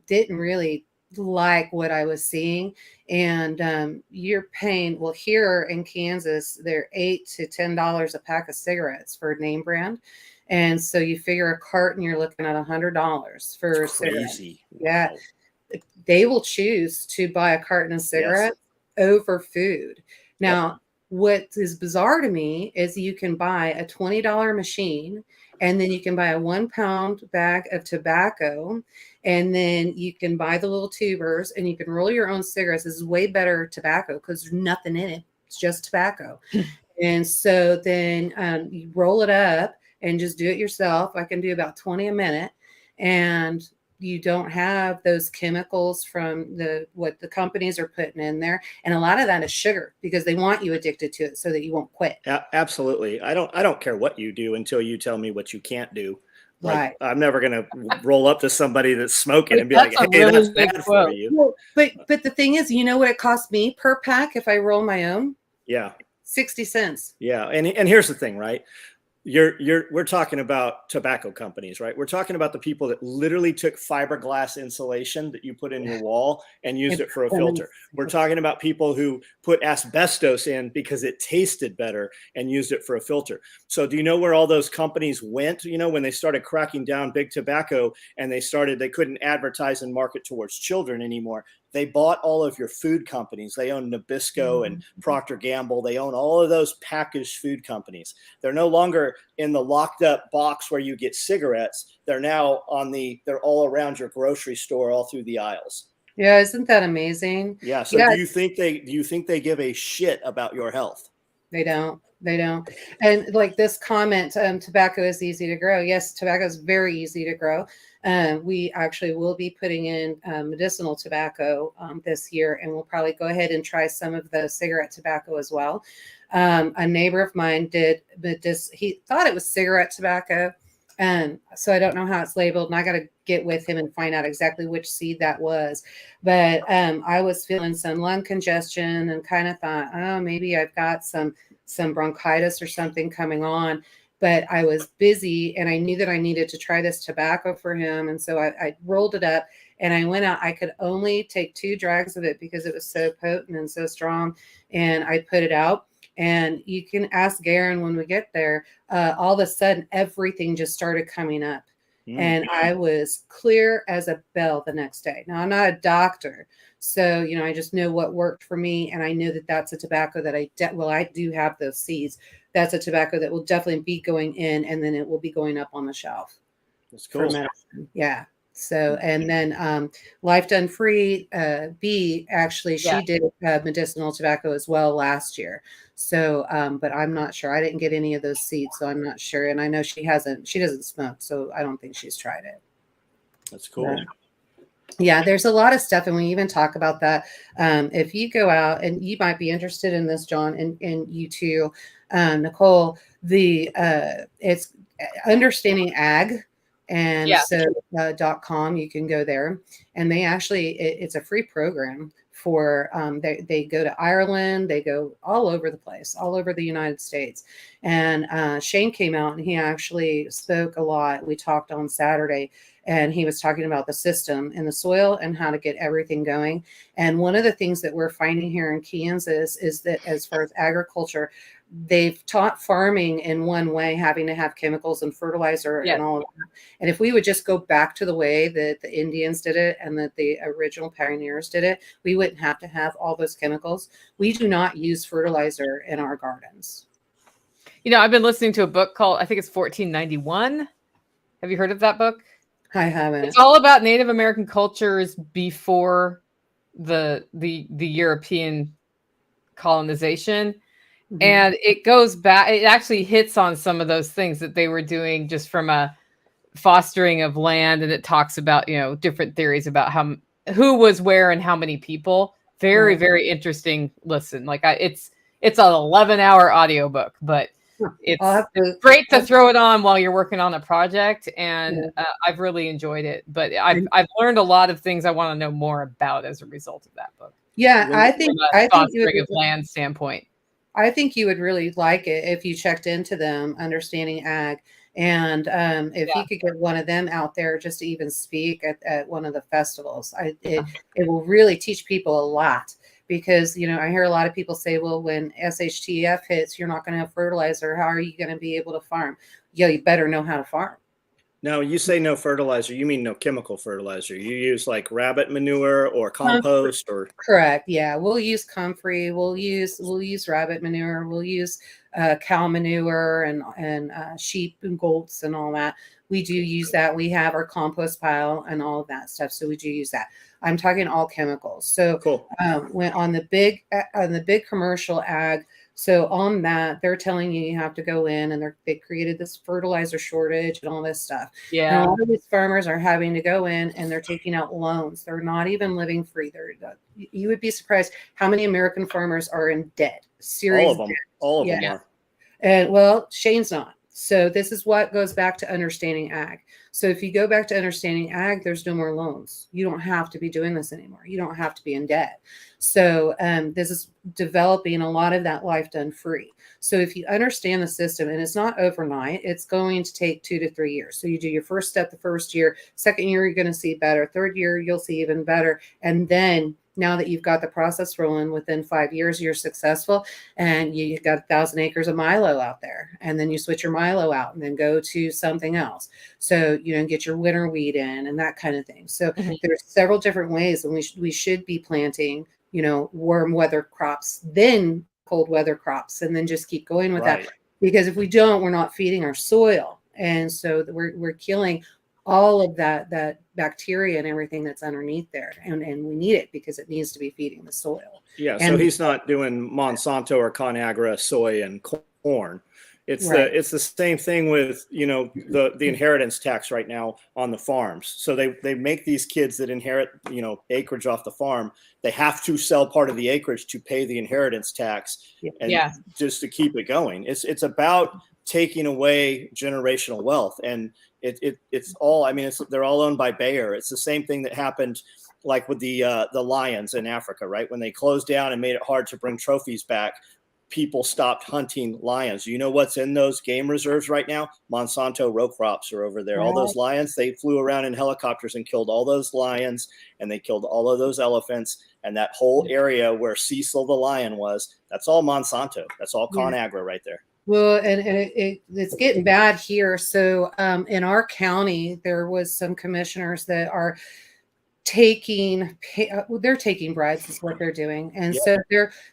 didn't really like what I was seeing. And you're paying, well, here in Kansas, they're $8 to $10 a pack of cigarettes for name brand. And so you figure a carton, you're looking at $100 for It's cigarettes. crazy. Yeah. Wow. They will choose to buy a carton of cigarettes over food. Now, what is bizarre to me is you can buy a $20 machine and then you can buy a 1 pound bag of tobacco and then you can buy the little tubers and you can roll your own cigarettes. This is way better tobacco because there's nothing in it. It's just tobacco. And so then you roll it up and just do it yourself. I can do about 20 a minute. And you don't have those chemicals from what the companies are putting in there. And a lot of that is sugar because they want you addicted to it so that you won't quit. Absolutely. I don't care what you do until you tell me what you can't do. Like, Right. I'm never going to roll up to somebody that's smoking and be That's like, a hey, really that's big bad quote. for you. Well, but the thing is, you know what it costs me per pack if I roll my own? Yeah. 60 cents. Yeah. And here's the thing, right? We're talking about tobacco companies, right? We're talking about the people that literally took fiberglass insulation that you put in your wall and used it for a filter. We're talking about people who put asbestos in because it tasted better and used it for a filter. So do you know where all those companies went? You know, when they started cracking down big tobacco and they couldn't advertise and market towards children anymore. They bought all of your food companies. They own Nabisco and Procter & Gamble. They own all of those packaged food companies. They're no longer in the locked up box where you get cigarettes. They're now they're all around your grocery store, all through the aisles. Yeah, isn't that amazing? Yeah. So do you think they give a shit about your health? They don't. And like this comment, tobacco is easy to grow. Yes, tobacco is very easy to grow. We actually will be putting in medicinal tobacco this year, and we'll probably go ahead and try some of the cigarette tobacco as well. A neighbor of mine did, but he thought it was cigarette tobacco. So I don't know how it's labeled, and I got to get with him and find out exactly which seed that was. But I was feeling some lung congestion and kind of thought, oh, maybe I've got some bronchitis or something coming on. But I was busy and I knew that I needed to try this tobacco for him. And so I rolled it up and I went out. I could only take 2 drags of it because it was so potent and so strong. And I put it out. And you can ask Garen when we get there. All of a sudden, everything just started coming up. And I was clear as a bell the next day. Now, I'm not a doctor. So, you know, I just know what worked for me. And I know that that's a tobacco that I do have those seeds. That's a tobacco that will definitely be going in, and then it will be going up on the shelf. That's cool. For medicine. Yeah. So, and then Life Done Free, B, actually, she did medicinal tobacco as well last year. So, but I'm not sure. I didn't get any of those seeds, so I'm not sure. And I know she doesn't smoke, so I don't think she's tried it. That's cool. Yeah, there's a lot of stuff, and we even talk about that. If you go out, and you might be interested in this, John, and you too, Nicole, it's Understanding Ag. And so .com, you can go there, and they actually, it's a free program for, they go to Ireland, they go all over the place, all over the United States. And Shane came out and he actually spoke a lot. We talked on Saturday, and he was talking about the system in the soil and how to get everything going. And one of the things that we're finding here in Kansas is that as far as agriculture, they've taught farming in one way, having to have chemicals and fertilizer and all of that. And if we would just go back to the way that the Indians did it and that the original pioneers did it, we wouldn't have to have all those chemicals. We do not use fertilizer in our gardens. You know, I've been listening to a book called, I think it's 1491. Have you heard of that book? I haven't. It's all about Native American cultures before the European colonization. Mm-hmm. And it goes back, it actually hits on some of those things that they were doing just from a fostering of land. And it talks about, you know, different theories about who was where and how many people. Very, very interesting listen. Like it's an 11-hour audiobook, but It's I'll have to. great to throw it on while you're working on a project, and I've really enjoyed it. But I've learned a lot of things I want to know more about as a result of that book. Yeah, When- I think fostering of land standpoint. I think you would really like it if you checked into them, Understanding Ag. And if you could get one of them out there just to even speak at one of the festivals, it will really teach people a lot. Because, you know, I hear a lot of people say, well, when SHTF hits, you're not going to have fertilizer. How are you going to be able to farm? Yeah, you better know how to farm. Now, you say no fertilizer, you mean no chemical fertilizer. You use like rabbit manure or compost or Correct. Yeah, we'll use comfrey. We'll use rabbit manure. We'll use cow manure and sheep and goats and all that. We do use that. We have our compost pile and all of that stuff. So we do use that. I'm talking all chemicals. So cool. when on the big commercial ag. So on that, they're telling you have to go in, and they created this fertilizer shortage and all this stuff. Yeah. And a lot of these farmers are having to go in, and they're taking out loans. They're not even living free. You would be surprised how many American farmers are in debt. Serious All of them. debt. All of them are. And well, Shane's not. So this is what goes back to Understanding Ag. So if you go back to Understanding Ag, there's no more loans. You don't have to be doing this anymore. You don't have to be in debt. So this is developing a lot of that life done free. So if you understand the system, and it's not overnight, it's going to take 2 to 3 years. So you do your first step the first year, second year, you're going to see better. Third year, you'll see even better. And then now that you've got the process rolling, within 5 years, you're successful, and you got 1,000 acres of milo out there. And then you switch your milo out and then go to something else. So, you know, get your winter wheat in and that kind of thing. So there's several different ways, and we should be planting, you know, warm weather crops, then cold weather crops, and then just keep going with that. Because if we don't, we're not feeding our soil. And so we're killing all of that bacteria and everything that's underneath there. And we need it because it needs to be feeding the soil. Yeah. And so he's not doing Monsanto or ConAgra soy and corn. It's the same thing with, you know, the inheritance tax right now on the farms. So they make these kids that inherit, you know, acreage off the farm. They have to sell part of the acreage to pay the inheritance tax and just to keep it going. It's about taking away generational wealth. And it's all, I mean, they're all owned by Bayer. It's the same thing that happened like with the lions in Africa, right? When they closed down and made it hard to bring trophies back, people stopped hunting lions. You know what's in those game reserves right now? Monsanto row crops are over there. All those lions, they flew around in helicopters and killed all those lions, and they killed all of those elephants. And that whole area where Cecil the lion was, that's all Monsanto. That's all ConAgra right there. Well, and it's getting bad here. So in our county, there was some commissioners that are taking bribes is what they're doing. And so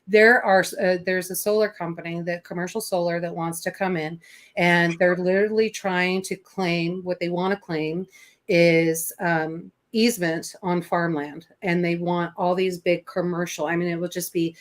there's a solar company, that commercial solar, that wants to come in, and they're literally trying to claim, what they want to claim is easement on farmland. And they want all these big commercial, I mean, it will just be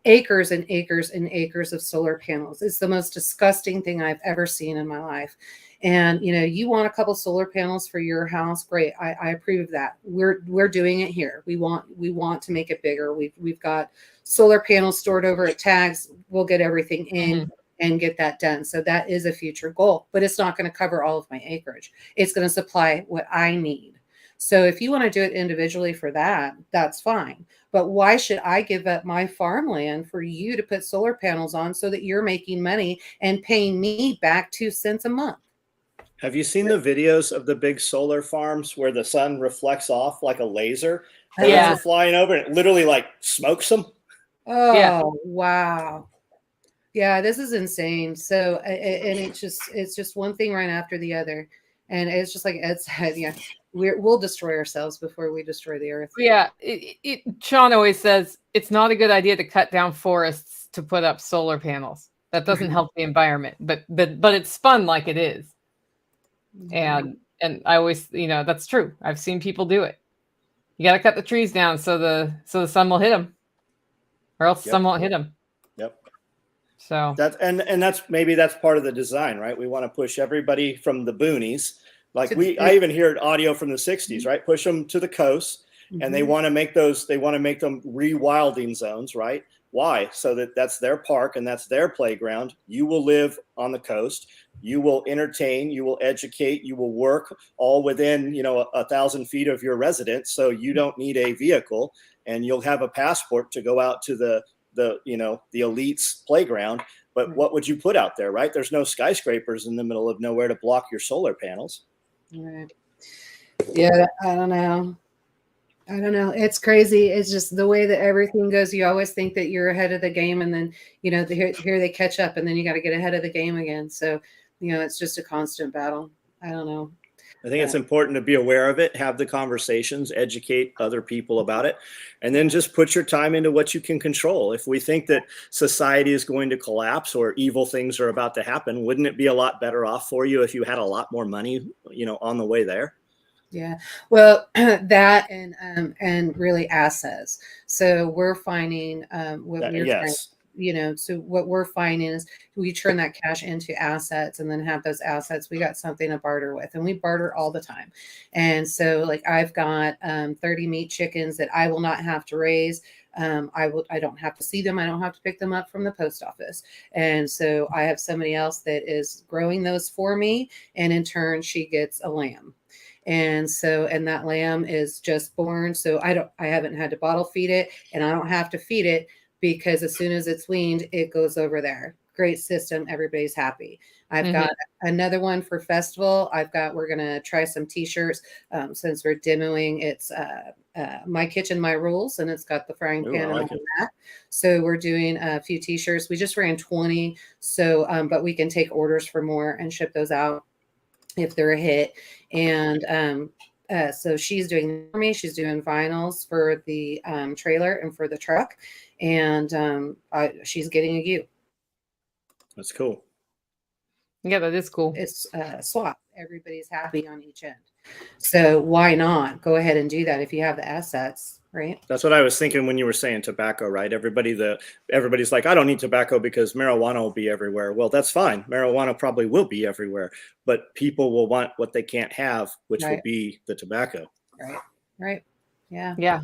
acres and acres and acres of solar panels. It's the most disgusting thing I've ever seen in my life. And, you know, you want a couple solar panels for your house, great. I approve of that. We're doing it here. We want to make it bigger. We've got solar panels stored over at tags. We'll get everything in and get that done. So that is a future goal, but it's not going to cover all of my acreage. It's going to supply what I need. So if you want to do it individually for that, that's fine. But why should I give up my farmland for you to put solar panels on so that you're making money and paying me back 2 cents a month? Have you seen the videos of the big solar farms where the sun reflects off like a laser? Birds are flying over and it literally like smokes them. Oh, wow. Yeah, this is insane. So, and it's just one thing right after the other. And it's just like Ed said, we'll destroy ourselves before we destroy the earth. Yeah. Sean always says it's not a good idea to cut down forests to put up solar panels. That doesn't help the environment, but it's spun like it is. And I always, you know, that's true. I've seen people do it. You got to cut the trees down so the sun will hit them, or else the sun won't hit them. Yep. So that's that's part of the design, right? We want to push everybody from the boonies. Like I even hear audio from the 60s, right? Push them to the coast, and they want to make them rewilding zones, right? Why? So that's their park and that's their playground. You will live on the coast. You will entertain, you will educate, you will work all within, 1,000 feet of your residence. So you don't need a vehicle, and you'll have a passport to go out to the elite's playground. But what would you put out there, right? There's no skyscrapers in the middle of nowhere to block your solar panels. Right. Yeah, I don't know. It's crazy. It's just the way that everything goes. You always think that you're ahead of the game, and then, here they catch up, and then you got to get ahead of the game again. So, it's just a constant battle. I don't know. I think it's important to be aware of it, have the conversations, educate other people about it, and then just put your time into what you can control. If we think that society is going to collapse or evil things are about to happen, wouldn't it be a lot better off for you if you had a lot more money, on the way there? Yeah, well, that and really assets. So we're finding so what we're finding is we turn that cash into assets, and then have those assets. We got something to barter with, and we barter all the time. And so, like, I've got 30 meat chickens that I will not have to raise. I don't have to see them. I don't have to pick them up from the post office. And so I have somebody else that is growing those for me, and in turn, she gets a lamb. And that lamb is just born. So I haven't had to bottle feed it, and I don't have to feed it, because as soon as it's weaned, it goes over there. Great system. Everybody's happy. I've got another one for festival. We're going to try some t-shirts since we're demoing. It's My Kitchen, My Rules, and it's got the frying pan and all that. So we're doing a few t-shirts. We just ran 20. So, but we can take orders for more and ship those out if they're a hit. And so she's doing for me. She's doing vinyls for the trailer and for the truck, and she's getting a U. That's cool. Yeah, that is cool. It's swap. Everybody's happy on each end. So why not go ahead and do that if you have the assets, right? That's what I was thinking when you were saying tobacco, right? Everybody's like, I don't need tobacco because marijuana will be everywhere. Well, that's fine. Marijuana probably will be everywhere, but people will want what they can't have, which will be the tobacco. Right. Yeah. Yeah.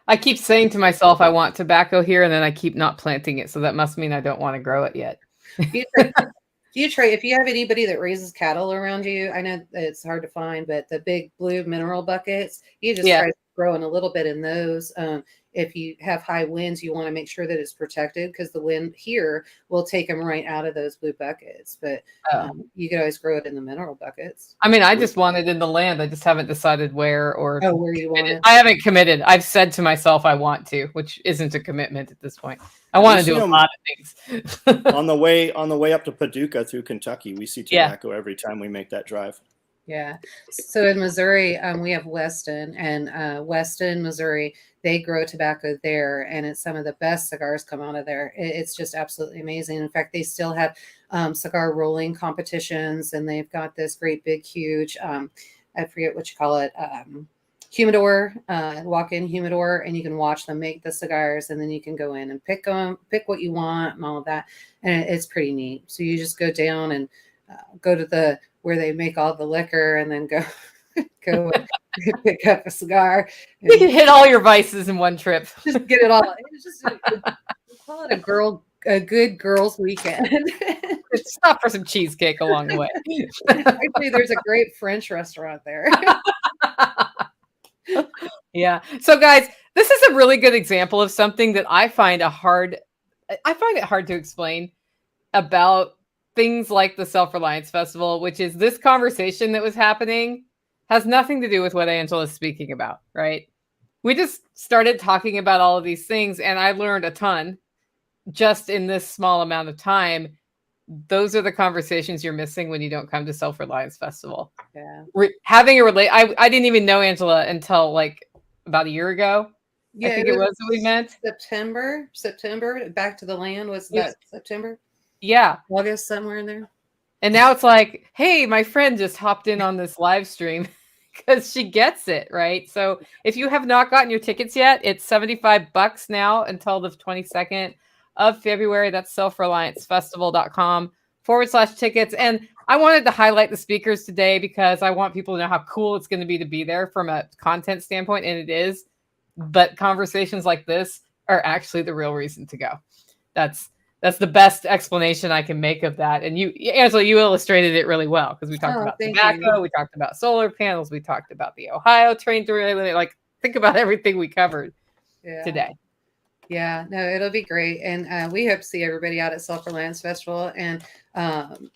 I keep saying to myself, I want tobacco here, and then I keep not planting it. So that must mean I don't want to grow it yet. If you have anybody that raises cattle around you, I know it's hard to find, but the big blue mineral buckets, you just try growing a little bit in those. If you have high winds, you want to make sure that it's protected, because the wind here will take them right out of those blue buckets. But you can always grow it in the mineral buckets. I mean, I just want it in the land. I just haven't decided where where you want it. I haven't committed. I've said to myself I want to, which isn't a commitment at this point. I want to do a lot of things. on the way up to Paducah through Kentucky, we see tobacco every time we make that drive. Yeah. So in Missouri, we have Weston, and Weston, Missouri, they grow tobacco there, and it's some of the best cigars come out of there. It's just absolutely amazing. In fact, they still have cigar rolling competitions, and they've got this great big, huge, I forget what you call it, humidor, walk-in humidor, and you can watch them make the cigars, and then you can go in and pick what you want and all of that. And it's pretty neat. So you just go down and go to where they make all the liquor, and then go pick up a cigar. You can hit all your vices in one trip. Just get it all. It's just we call it a good girls' weekend. Stop for some cheesecake along the way. Actually, there's a great French restaurant there. Yeah. So guys, this is a really good example of something that I find it hard to explain about things like the Self Reliance Festival, which is this conversation that was happening has nothing to do with what Angela's speaking about, right? We just started talking about all of these things, and I learned a ton just in this small amount of time. Those are the conversations you're missing when you don't come to Self Reliance Festival. Yeah. Having I didn't even know Angela until like about a year ago. Yeah, I think it was that we met. September. Back to the Land was that September? Yeah. August, somewhere in there. And now it's like, hey, my friend just hopped in on this live stream because she gets it, right? So if you have not gotten your tickets yet, it's $75 now until the 22nd of February. That's selfreliancefestival.com/tickets. And I wanted to highlight the speakers today because I want people to know how cool it's going to be there from a content standpoint, and it is. But conversations like this are actually the real reason to go. That's the best explanation I can make of that. And you, Angela, you illustrated it really well because we talked about tobacco, we talked about solar panels, we talked about the Ohio train through. Like, think about everything we covered today. Yeah, no, it'll be great. And we hope to see everybody out at Self Reliance Festival. And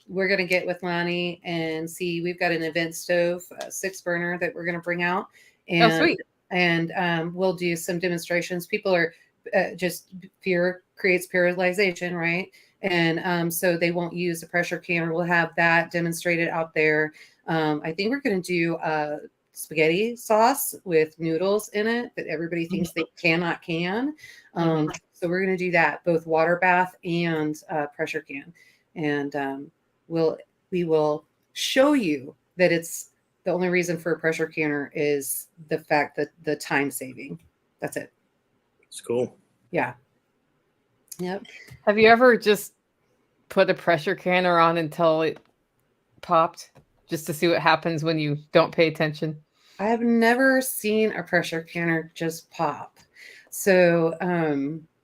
we're going to get with Lonnie and see, we've got an event stove, a 6-burner that we're going to bring out. And, sweet. And we'll do some demonstrations. People are just, fear creates paralyzation, right? And so they won't use a pressure canner. We'll have that demonstrated out there. I think we're going to do spaghetti sauce with noodles in it that everybody thinks they cannot can. So we're going to do that, both water bath and pressure can. And we will show you that it's the only reason for a pressure canner is the fact that the time saving. That's it. It's cool. Yeah. Yep. Have you ever just put a pressure canner on until it popped just to see what happens when you don't pay attention? I have never seen a pressure canner just pop. So,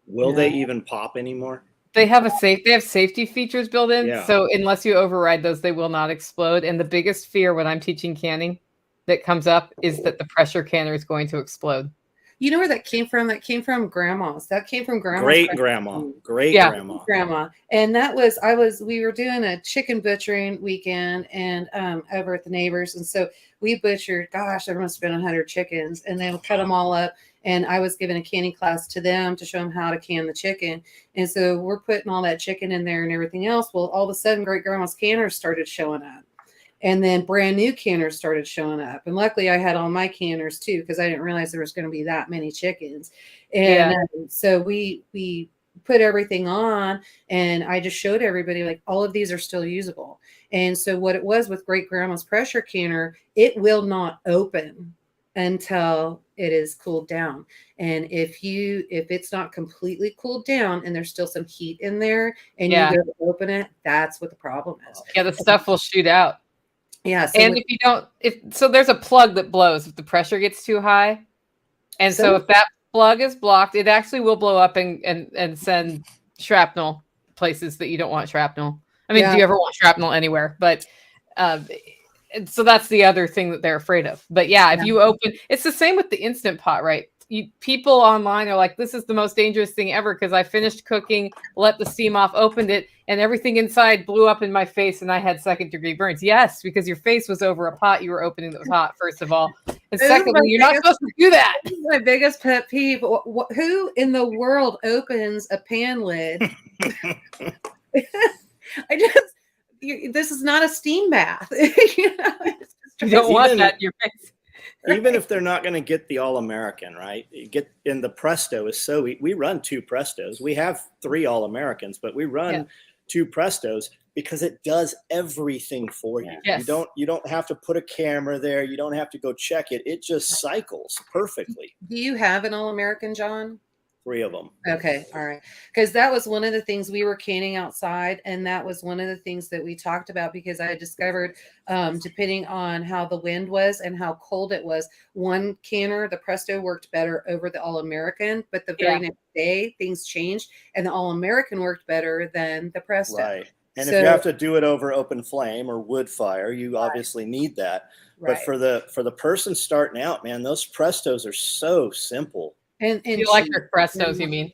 will they even pop anymore? They have they have safety features built in. Yeah. So unless you override those, they will not explode. And the biggest fear when I'm teaching canning that comes up is that the pressure canner is going to explode. You know where that came from? That came from grandma's. That came from grandma's. Great-grandma. And that was, we were doing a chicken butchering weekend and over at the neighbors. And so we butchered, gosh, there must have been 100 chickens, and they would cut them all up. And I was giving a canning class to them to show them how to can the chicken. And so we're putting all that chicken in there and everything else. Well, all of a sudden, great grandma's canners started showing up. And then brand new canners started showing up. And luckily I had all my canners too, because I didn't realize there was going to be that many chickens. And so we put everything on, and I just showed everybody, like, all of these are still usable. And so what it was with great grandma's pressure canner, it will not open until it is cooled down. And if it's not completely cooled down and there's still some heat in there and you go to open it, that's what the problem is. Yeah, the stuff will shoot out. Yeah. So and so there's a plug that blows if the pressure gets too high. And so if that plug is blocked, it actually will blow up and send shrapnel places that you don't want shrapnel. I mean, do you ever want shrapnel anywhere? But so that's the other thing that they're afraid of. But if you open, it's the same with the Instant Pot, right? People online are like, this is the most dangerous thing ever because I finished cooking, let the steam off, opened it, and everything inside blew up in my face and I had 2nd-degree burns. Yes, because your face was over a pot you were opening that was hot, first of all. And secondly, you're not supposed to do that. My biggest pet peeve. Who in the world opens a pan lid? This is not a steam bath. You don't want that in your face. Even if they're not going to get the All-American, right? Get in the Presto is so we run 2 Prestos. We have 3 All-Americans, but we run 2 Prestos because it does everything for you. Yes. You don't have to put a camera there. You don't have to go check it. It just cycles perfectly. Do you have an All-American, John? 3 of them. Okay. All right. Because that was one of the things we were canning outside. And that was one of the things that we talked about because I discovered, depending on how the wind was and how cold it was, one canner, the Presto, worked better over the All-American. But the very next day, things changed and the All-American worked better than the Presto. Right. And if you have to do it over open flame or wood fire, you obviously need that. Right. But for the person starting out, man, those Prestos are so simple. And you like your Prestos, you mean?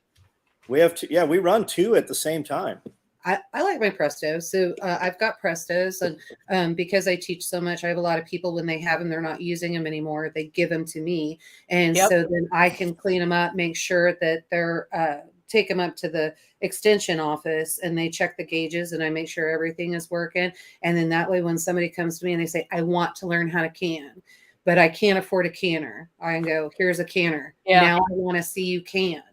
We have we run 2 at the same time. I like my Prestos. So I've got Prestos, and because I teach so much, I have a lot of people when they have them, they're not using them anymore. They give them to me. And so then I can clean them up, make sure that they're take them up to the extension office and they check the gauges and I make sure everything is working. And then that way, when somebody comes to me and they say, I want to learn how to can, but I can't afford a canner, I can go, here's a canner. Now I want to see you can.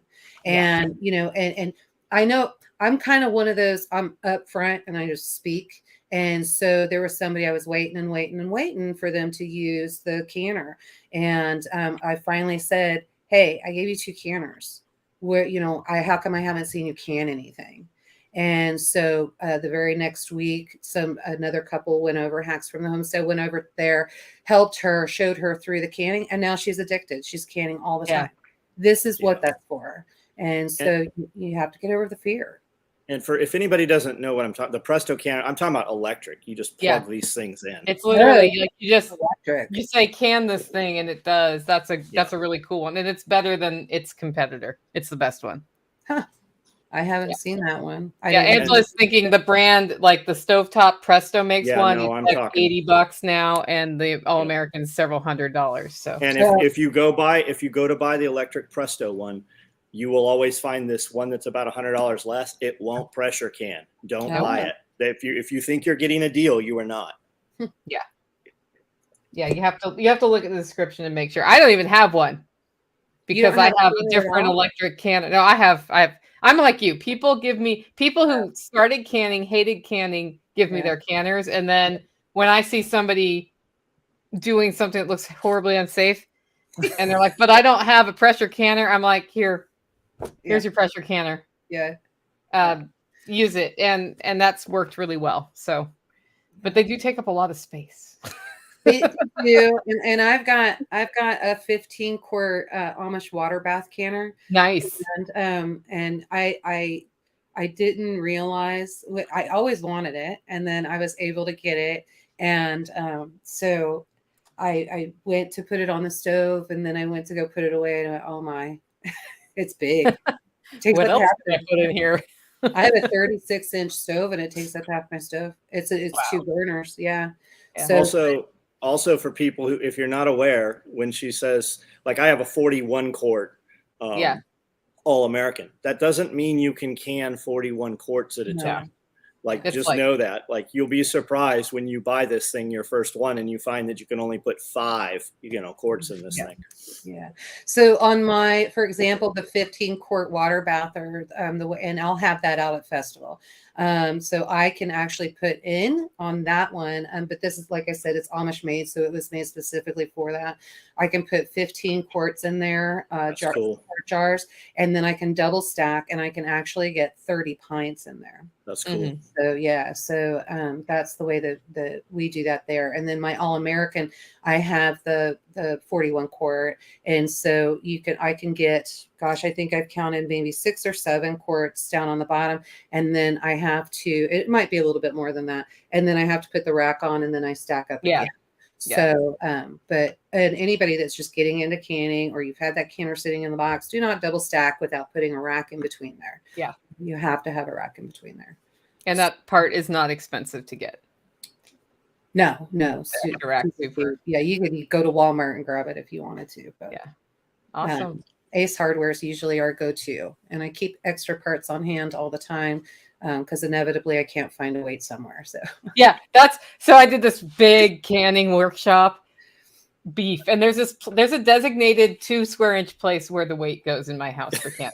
And, and I know I'm kind of one of those, I'm up front and I just speak. And so there was somebody I was waiting for them to use the canner. And I finally said, hey, I gave you 2 canners. Where, how come I haven't seen you can anything? And so the very next week, another couple went over, Hacks from the Homestead went over there, helped her, showed her through the canning, and now she's addicted. She's canning all the time. This is what that's for. And so you have to get over the fear. And for if anybody doesn't know what I'm talking, the Presto canner, I'm talking about electric. You just plug these things in. It's literally like electric. you say can this thing and it does. That's a really cool one, and it's better than its competitor. It's the best one. Huh. I haven't seen that one. Angela's thinking the brand, like the stovetop Presto makes one. No, it's like $80 now, and the All American's several $100s. So, and if you go to buy the electric Presto one, you will always find this one that's about $100 less. It won't pressure can. Don't buy it. If you think you're getting a deal, you are not. Yeah. You have to look at the description and make sure. I don't even have one because I have a different electric can. No, I'm like you. People who started canning, hated canning, give me their canners, and then when I see somebody doing something that looks horribly unsafe, and they're like, "But I don't have a pressure canner," I'm like, "Here's your pressure canner. Yeah, use it," and that's worked really well. So, but they do take up a lot of space. They do, and I've got a 15-quart Amish water bath canner. Nice. And I didn't realize I always wanted it, and then I was able to get it, and so I went to put it on the stove, and then I went to go put it away, and I went, oh my, it's big. What else did I put in here? I have a 36-inch stove, and it takes up half my stove. It's 2 burners. Yeah. So also for people who, if you're not aware, when she says, like, I have a 41 quart All American, that doesn't mean you can can 41 quarts at a time. Like, know that, like, you'll be surprised when you buy this thing, your first one, and you find that you can only put 5, quarts in this thing. Yeah. So on for example, the 15-quart water bath, and I'll have that out at Festival. So I can actually put in on that one. But this is, like I said, it's Amish made, so it was made specifically for that. I can put 15 quarts in there, jars, and then I can double stack, and I can actually get 30 pints in there. That's cool. So that's the way that we do that there. And then my All American, I have the 41 quart, and so I can get, gosh, I think I've counted maybe 6 or 7 quarts down on the bottom, and then I have to, it might be a little bit more than that, and then I have to put the rack on, and then I stack up again. So, but anybody that's just getting into canning, or you've had that canner sitting in the box, do not double stack without putting a rack in between there. Yeah. You have to have a rack in between there. And that part is not expensive to get. No. Yeah, you can go to Walmart and grab it if you wanted to. But awesome. Ace Hardware is usually our go-to, and I keep extra parts on hand all the time because inevitably I can't find a weight somewhere. So so I did this big canning workshop, beef, and there's a designated 2 square inch place where the weight goes in my house for canning.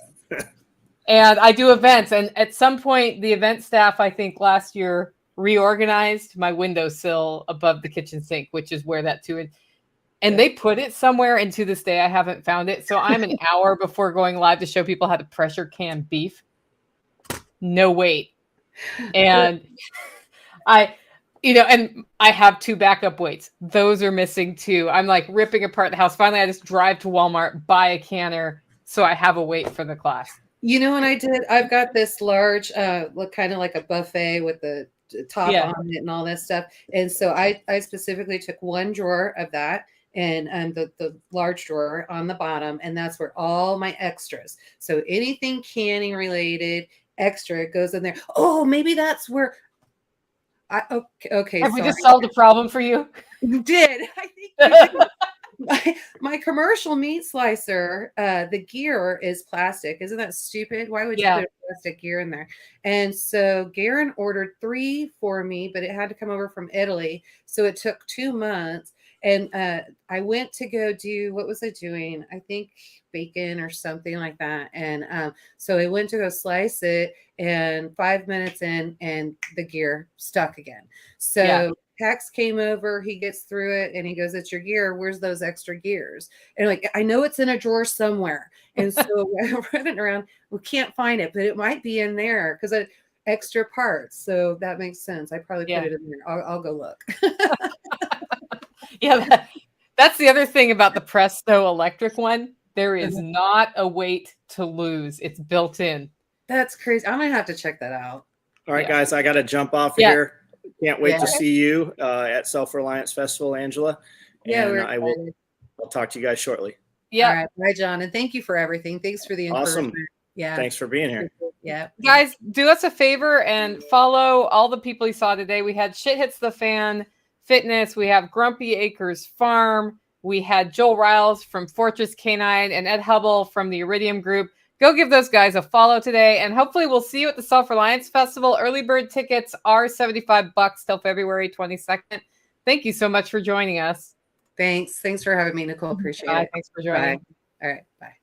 And I do events, and at some point the event staff, I think last year, reorganized my windowsill above the kitchen sink, which is where that 2 inch, and they put it somewhere, and to this day I haven't found it. So I'm an hour before going live to show people how to pressure can beef. No weight. And and I have 2 backup weights. Those are missing too. I'm like ripping apart the house. Finally, I just drive to Walmart, buy a canner, so I have a weight for the class. And I've got this large, look kind of like a buffet with the top on it and all that stuff. And so I specifically took 1 drawer of that, and the large drawer on the bottom, and that's where all my extras. So anything canning related extra goes in there. Oh, maybe that's where. Okay. Have we just solved the problem for you? You did. I think you did. My commercial meat slicer, the gear is plastic. Isn't that stupid? Why would you put a plastic gear in there? And so Garen ordered 3 for me, but it had to come over from Italy. So it took 2 months. And I went to go do, what was I doing? I think bacon or something like that. And so I went to go slice it, and 5 minutes in, and the gear stuck again. So Tex came over, he gets through it, and he goes, "It's your gear. Where's those extra gears?" And like, I know it's in a drawer somewhere. And so I'm running around, we can't find it, but it might be in there because extra parts. So that makes sense. I probably put it in there. I'll go look. That's the other thing about the Presto electric one. There is not a weight to lose. It's built in. That's crazy. I'm gonna have to check that out. All right, Yeah. guys, I got to jump off of Yeah. here. Can't wait Yeah. to see you at Self Reliance Festival, Angela. Yeah, And we're I will. excited. I'll talk to you guys shortly. Yeah. All right. Bye, John. And thank you for everything. Thanks for the Awesome. encouragement. Yeah. Thanks for being here. Yeah. Guys, do us a favor and follow all the people you saw today. We had Shit Hits the Fan Fitness. We have Grumpy Acres Farm. We had Joel Riles from Fortress Canine and Ed Hubble from the Iridium Group. Go give those guys a follow today, and hopefully we'll see you at the Self Reliance Festival. Early bird tickets are $75 till February 22nd. Thank you so much for joining us. Thanks. Thanks for having me, Nicole. Appreciate Bye. it. Thanks for joining. Bye. All right. Bye.